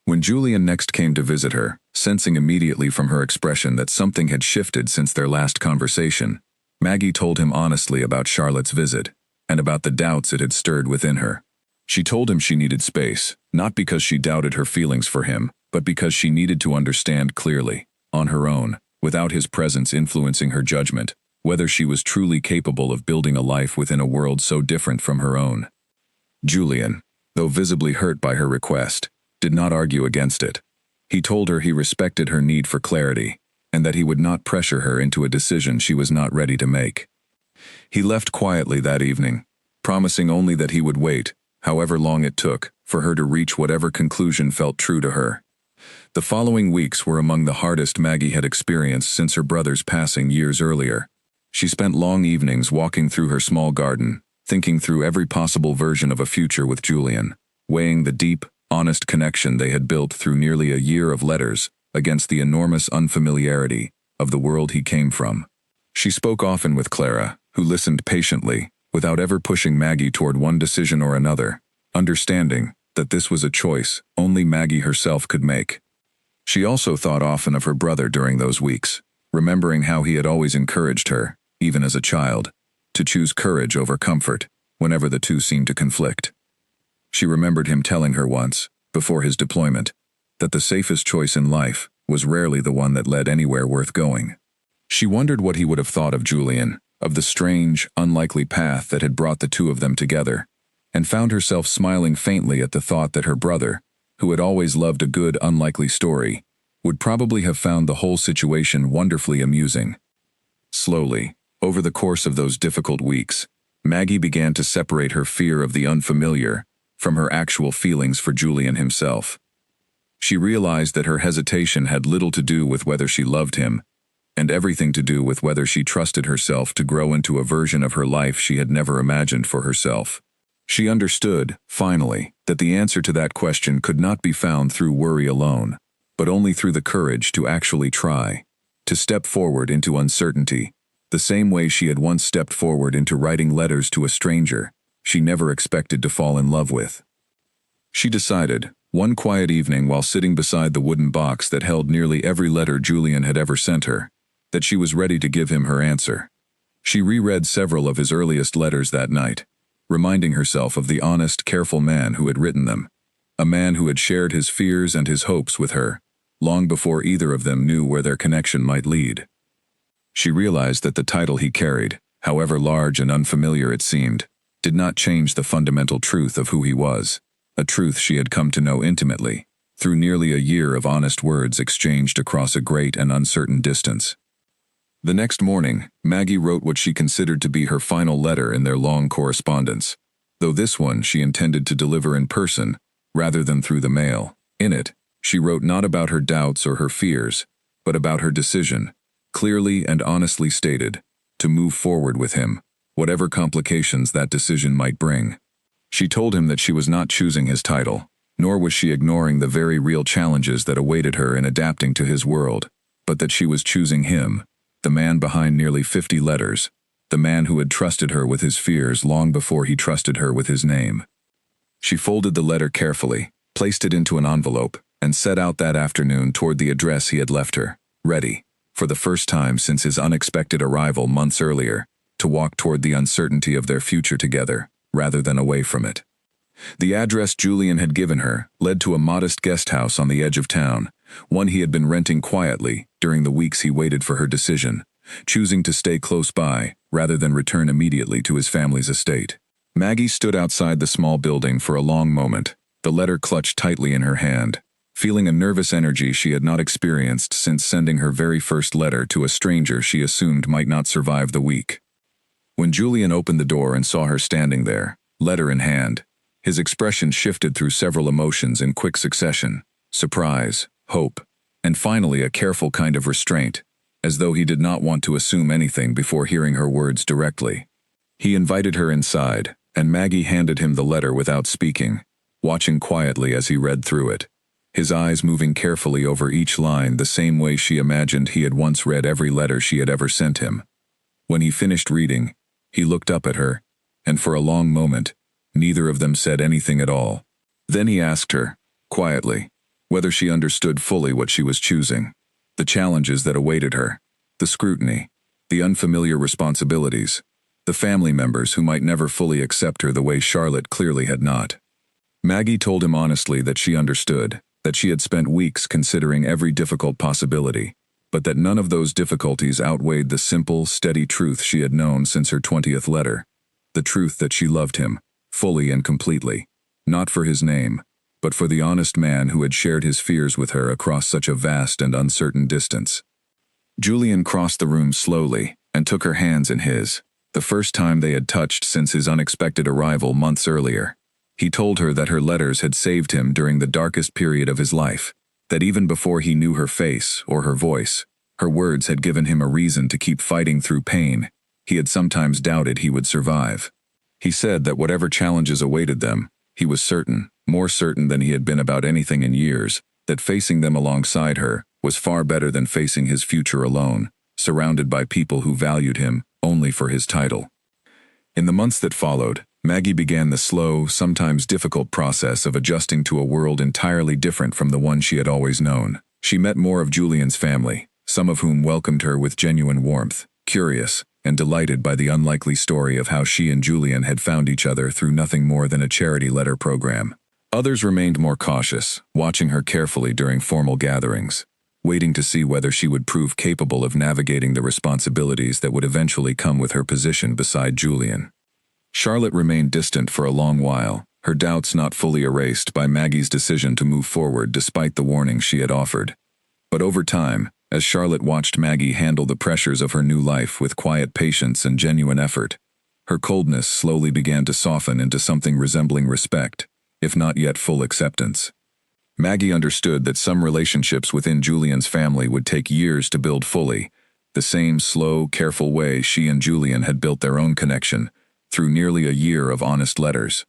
A: When Julian next came to visit her, sensing immediately from her expression that something had shifted since their last conversation, Maggie told him honestly about Charlotte's visit, and about the doubts it had stirred within her. She told him she needed space, not because she doubted her feelings for him, but because she needed to understand clearly, on her own, without his presence influencing her judgment, whether she was truly capable of building a life within a world so different from her own. Julian, though visibly hurt by her request, did not argue against it. He told her he respected her need for clarity, and that he would not pressure her into a decision she was not ready to make. He left quietly that evening, promising only that he would wait, however long it took, for her to reach whatever conclusion felt true to her. The following weeks were among the hardest Maggie had experienced since her brother's passing years earlier. She spent long evenings walking through her small garden, thinking through every possible version of a future with Julian, weighing the deep, honest connection they had built through nearly a year of letters against the enormous unfamiliarity of the world he came from. She spoke often with Clara, who listened patiently, without ever pushing Maggie toward one decision or another, understanding that this was a choice only Maggie herself could make. She also thought often of her brother during those weeks, remembering how he had always encouraged her, even as a child, to choose courage over comfort whenever the two seemed to conflict. She remembered him telling her once, before his deployment, that the safest choice in life was rarely the one that led anywhere worth going. She wondered what he would have thought of Julian, of the strange, unlikely path that had brought the two of them together, and found herself smiling faintly at the thought that her brother, who had always loved a good, unlikely story, would probably have found the whole situation wonderfully amusing. Slowly, over the course of those difficult weeks, Maggie began to separate her fear of the unfamiliar from her actual feelings for Julian himself. She realized that her hesitation had little to do with whether she loved him, and everything to do with whether she trusted herself to grow into a version of her life she had never imagined for herself. She understood, finally, that the answer to that question could not be found through worry alone, but only through the courage to actually try, to step forward into uncertainty, the same way she had once stepped forward into writing letters to a stranger she never expected to fall in love with. She decided, one quiet evening while sitting beside the wooden box that held nearly every letter Julian had ever sent her, that she was ready to give him her answer. She reread several of his earliest letters that night, reminding herself of the honest, careful man who had written them, a man who had shared his fears and his hopes with her, long before either of them knew where their connection might lead. She realized that the title he carried, however large and unfamiliar it seemed, did not change the fundamental truth of who he was, a truth she had come to know intimately, through nearly a year of honest words exchanged across a great and uncertain distance. The next morning, Maggie wrote what she considered to be her final letter in their long correspondence, though this one she intended to deliver in person, rather than through the mail. In it, she wrote not about her doubts or her fears, but about her decision, clearly and honestly stated, to move forward with him, whatever complications that decision might bring. She told him that she was not choosing his title, nor was she ignoring the very real challenges that awaited her in adapting to his world, but that she was choosing him, the man behind nearly 50 letters, the man who had trusted her with his fears long before he trusted her with his name. She folded the letter carefully, placed it into an envelope, and set out that afternoon toward the address he had left her, ready, for the first time since his unexpected arrival months earlier, to walk toward the uncertainty of their future together, rather than away from it. The address Julian had given her led to a modest guest house on the edge of town, one he had been renting quietly during the weeks he waited for her decision, choosing to stay close by rather than return immediately to his family's estate. Maggie stood outside the small building for a long moment, the letter clutched tightly in her hand, feeling a nervous energy she had not experienced since sending her very first letter to a stranger she assumed might not survive the week. When Julian opened the door and saw her standing there, letter in hand, his expression shifted through several emotions in quick succession: surprise, hope, and finally a careful kind of restraint, as though he did not want to assume anything before hearing her words directly. He invited her inside, and Maggie handed him the letter without speaking, watching quietly as he read through it, his eyes moving carefully over each line the same way she imagined he had once read every letter she had ever sent him. When he finished reading, he looked up at her, and for a long moment, neither of them said anything at all. Then he asked her, quietly, whether she understood fully what she was choosing, the challenges that awaited her, the scrutiny, the unfamiliar responsibilities, the family members who might never fully accept her the way Charlotte clearly had not. Maggie told him honestly that she understood, that she had spent weeks considering every difficult possibility, but that none of those difficulties outweighed the simple, steady truth she had known since her 20th letter, the truth that she loved him, fully and completely, not for his name, but for the honest man who had shared his fears with her across such a vast and uncertain distance. Julian crossed the room slowly and took her hands in his, the first time they had touched since his unexpected arrival months earlier. He told her that her letters had saved him during the darkest period of his life, that even before he knew her face or her voice, her words had given him a reason to keep fighting through pain he had sometimes doubted he would survive. He said that whatever challenges awaited them, he was certain, more certain than he had been about anything in years, that facing them alongside her was far better than facing his future alone, surrounded by people who valued him only for his title. In the months that followed, Maggie began the slow, sometimes difficult process of adjusting to a world entirely different from the one she had always known. She met more of Julian's family, some of whom welcomed her with genuine warmth, curious, and delighted by the unlikely story of how she and Julian had found each other through nothing more than a charity letter program. Others remained more cautious, watching her carefully during formal gatherings, waiting to see whether she would prove capable of navigating the responsibilities that would eventually come with her position beside Julian. Charlotte remained distant for a long while, her doubts not fully erased by Maggie's decision to move forward despite the warning she had offered. But over time, as Charlotte watched Maggie handle the pressures of her new life with quiet patience and genuine effort, her coldness slowly began to soften into something resembling respect, if not yet full acceptance. Maggie understood that some relationships within Julian's family would take years to build fully, the same slow, careful way she and Julian had built their own connection, through nearly a year of honest letters.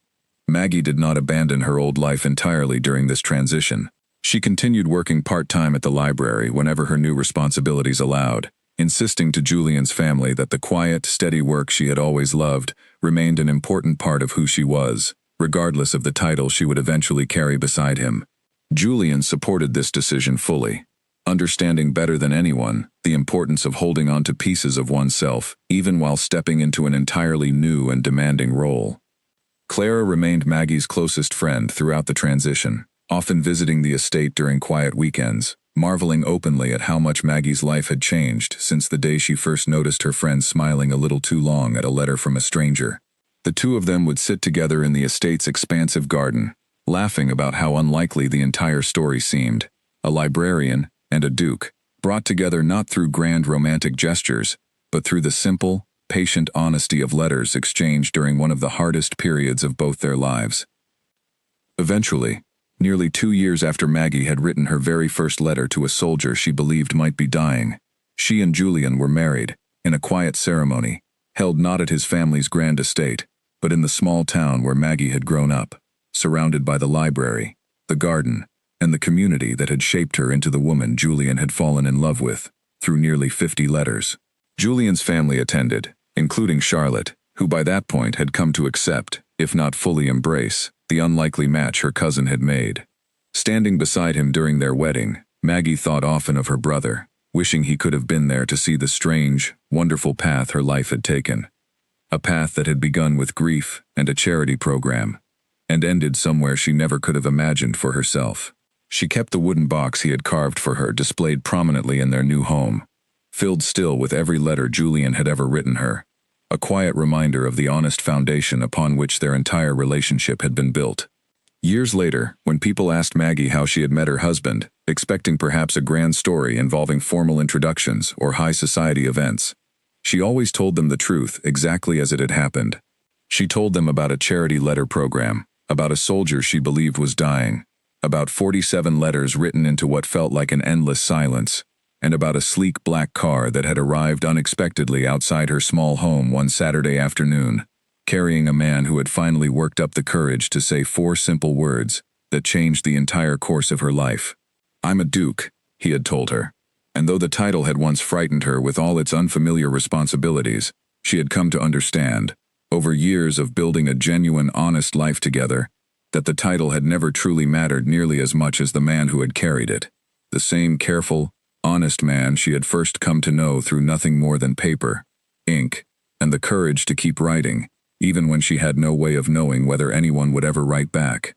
A: Maggie did not abandon her old life entirely during this transition. She continued working part-time at the library whenever her new responsibilities allowed, insisting to Julian's family that the quiet, steady work she had always loved remained an important part of who she was, regardless of the title she would eventually carry beside him. Julian supported this decision fully, understanding better than anyone the importance of holding on to pieces of oneself, even while stepping into an entirely new and demanding role. Clara remained Maggie's closest friend throughout the transition, often visiting the estate during quiet weekends, marveling openly at how much Maggie's life had changed since the day she first noticed her friend smiling a little too long at a letter from a stranger. The two of them would sit together in the estate's expansive garden, laughing about how unlikely the entire story seemed. A librarian and a duke, brought together not through grand romantic gestures, but through the simple, patient honesty of letters exchanged during one of the hardest periods of both their lives. Eventually, nearly 2 years after Maggie had written her very first letter to a soldier she believed might be dying, she and Julian were married, in a quiet ceremony, held not at his family's grand estate, but in the small town where Maggie had grown up, surrounded by the library, the garden, and the community that had shaped her into the woman Julian had fallen in love with, through nearly 50 letters. Julian's family attended, including Charlotte, who by that point had come to accept, if not fully embrace, the unlikely match her cousin had made. Standing beside him during their wedding, Maggie thought often of her brother, wishing he could have been there to see the strange, wonderful path her life had taken. A path that had begun with grief and a charity program, and ended somewhere she never could have imagined for herself. She kept the wooden box he had carved for her displayed prominently in their new home, filled still with every letter Julian had ever written her, a quiet reminder of the honest foundation upon which their entire relationship had been built. Years later, when people asked Maggie how she had met her husband, expecting perhaps a grand story involving formal introductions or high society events, she always told them the truth exactly as it had happened. She told them about a charity letter program, about a soldier she believed was dying, about 47 letters written into what felt like an endless silence, and about a sleek black car that had arrived unexpectedly outside her small home one Saturday afternoon, carrying a man who had finally worked up the courage to say 4 simple words that changed the entire course of her life. "I'm a duke," he had told her, and though the title had once frightened her with all its unfamiliar responsibilities, she had come to understand, over years of building a genuine, honest life together, that the title had never truly mattered nearly as much as the man who had carried it. The same careful, honest man she had first come to know through nothing more than paper, ink, and the courage to keep writing, even when she had no way of knowing whether anyone would ever write back.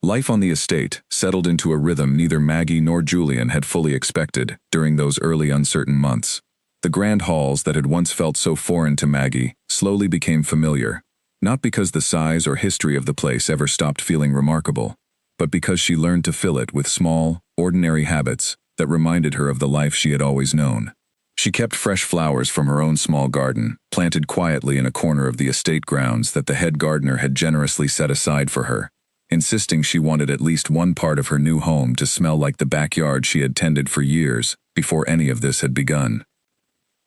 A: Life on the estate settled into a rhythm neither Maggie nor Julian had fully expected during those early uncertain months. The grand halls that had once felt so foreign to Maggie slowly became familiar, not because the size or history of the place ever stopped feeling remarkable, but because she learned to fill it with small, ordinary habits that reminded her of the life she had always known. She kept fresh flowers from her own small garden, planted quietly in a corner of the estate grounds that the head gardener had generously set aside for her, insisting she wanted at least one part of her new home to smell like the backyard she had tended for years before any of this had begun.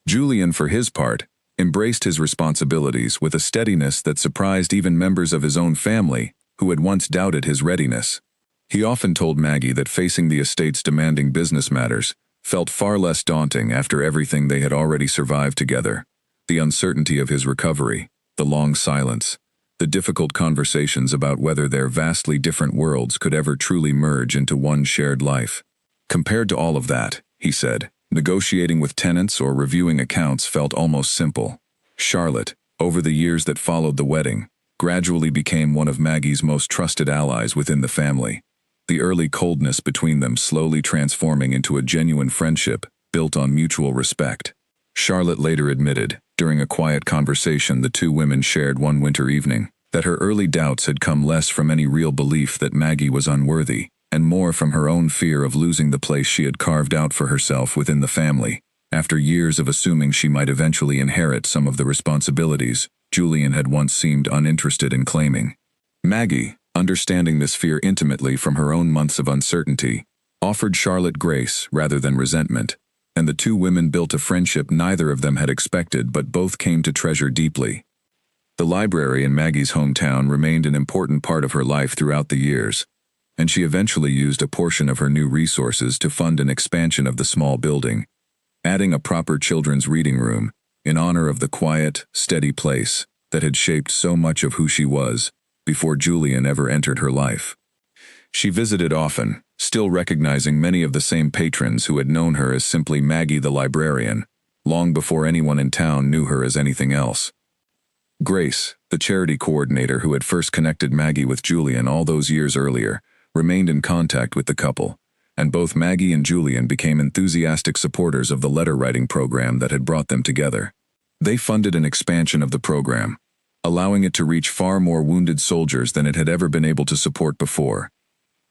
A: Julian, for his part, embraced his responsibilities with a steadiness that surprised even members of his own family who had once doubted his readiness. He often told Maggie that facing the estate's demanding business matters felt far less daunting after everything they had already survived together. The uncertainty of his recovery, the long silence, the difficult conversations about whether their vastly different worlds could ever truly merge into one shared life. Compared to all of that, he said, negotiating with tenants or reviewing accounts felt almost simple. Charlotte, over the years that followed the wedding, gradually became one of Maggie's most trusted allies within the family, the early coldness between them slowly transforming into a genuine friendship built on mutual respect. Charlotte later admitted, during a quiet conversation the two women shared one winter evening, that her early doubts had come less from any real belief that Maggie was unworthy, and more from her own fear of losing the place she had carved out for herself within the family. After years of assuming she might eventually inherit some of the responsibilities Julian had once seemed uninterested in claiming. Maggie, understanding this fear intimately from her own months of uncertainty, offered Charlotte grace rather than resentment, and the two women built a friendship neither of them had expected but both came to treasure deeply. The library in Maggie's hometown remained an important part of her life throughout the years, and she eventually used a portion of her new resources to fund an expansion of the small building, adding a proper children's reading room in honor of the quiet, steady place that had shaped so much of who she was before Julian ever entered her life. She visited often, still recognizing many of the same patrons who had known her as simply Maggie the librarian, long before anyone in town knew her as anything else. Grace, the charity coordinator who had first connected Maggie with Julian all those years earlier, remained in contact with the couple, and both Maggie and Julian became enthusiastic supporters of the letter-writing program that had brought them together. They funded an expansion of the program, allowing it to reach far more wounded soldiers than it had ever been able to support before.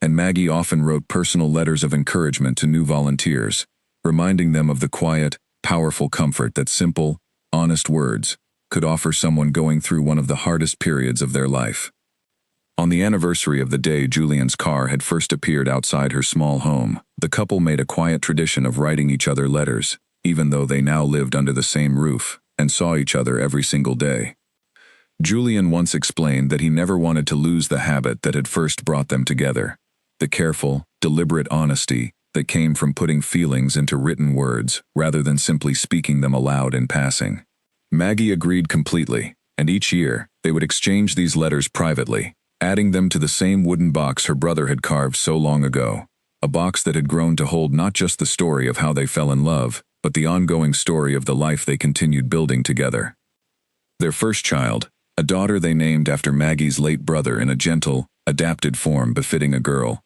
A: And Maggie often wrote personal letters of encouragement to new volunteers, reminding them of the quiet, powerful comfort that simple, honest words could offer someone going through one of the hardest periods of their life. On the anniversary of the day Julian's car had first appeared outside her small home, the couple made a quiet tradition of writing each other letters, even though they now lived under the same roof and saw each other every single day. Julian once explained that he never wanted to lose the habit that had first brought them together, the careful, deliberate honesty that came from putting feelings into written words rather than simply speaking them aloud in passing. Maggie agreed completely, and each year they would exchange these letters privately, adding them to the same wooden box her brother had carved so long ago, a box that had grown to hold not just the story of how they fell in love, but the ongoing story of the life they continued building together. Their first child, a daughter they named after Maggie's late brother in a gentle, adapted form befitting a girl,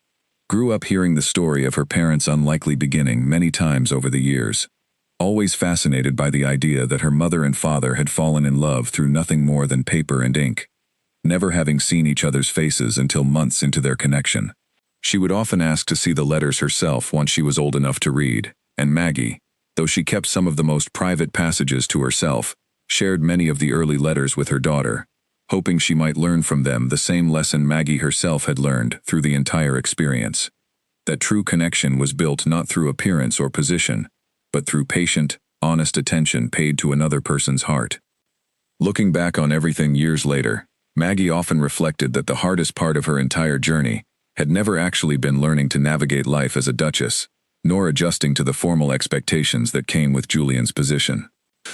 A: grew up hearing the story of her parents' unlikely beginning many times over the years, always fascinated by the idea that her mother and father had fallen in love through nothing more than paper and ink, never having seen each other's faces until months into their connection. She would often ask to see the letters herself once she was old enough to read, and Maggie, though she kept some of the most private passages to herself, shared many of the early letters with her daughter, hoping she might learn from them the same lesson Maggie herself had learned through the entire experience. That true connection was built not through appearance or position, but through patient, honest attention paid to another person's heart. Looking back on everything years later, Maggie often reflected that the hardest part of her entire journey had never actually been learning to navigate life as a duchess, nor adjusting to the formal expectations that came with Julian's position.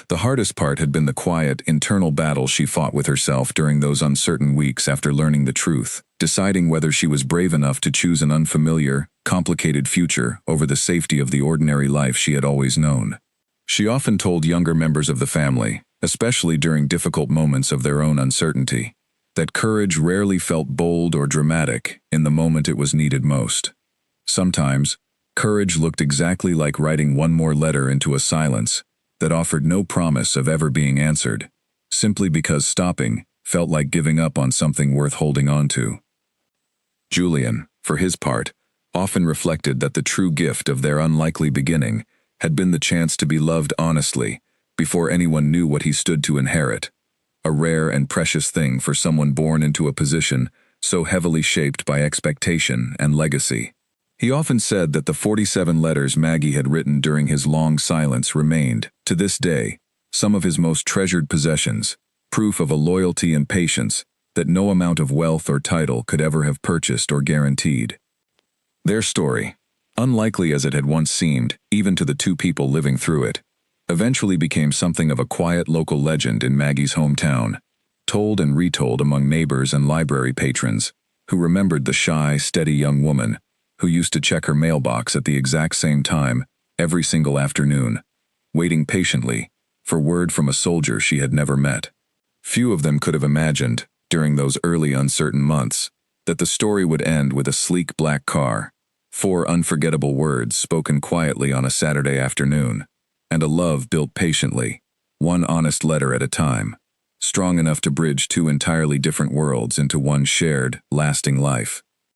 A: The hardest part had been the quiet, internal battle she fought with herself during those uncertain weeks after learning the truth, deciding whether she was brave enough to choose an unfamiliar, complicated future over the safety of the ordinary life she had always known. She often told younger members of the family, especially during difficult moments of their own uncertainty, that courage rarely felt bold or dramatic in the moment it was needed most. Sometimes, courage looked exactly like writing one more letter into a silence that offered no promise of ever being answered, simply because stopping felt like giving up on something worth holding on to. Julian, for his part, often reflected that the true gift of their unlikely beginning had been the chance to be loved honestly before anyone knew what he stood to inherit, a rare and precious thing for someone born into a position so heavily shaped by expectation and legacy. He often said that the 47 letters Maggie had written during his long silence remained, to this day, some of his most treasured possessions, proof of a loyalty and patience that no amount of wealth or title could ever have purchased or guaranteed. Their story, unlikely as it had once seemed, even to the two people living through it, eventually became something of a quiet local legend in Maggie's hometown, told and retold among neighbors and library patrons, who remembered the shy, steady young woman who used to check her mailbox at the exact same time every single afternoon, waiting patiently for word from a soldier she had never met. Few of them could have imagined, during those early uncertain months, that the story would end with a sleek black car, 4 unforgettable words spoken quietly on a Saturday afternoon, and a love built patiently, one honest letter at a time, strong enough to bridge 2 entirely different worlds into one shared, lasting life.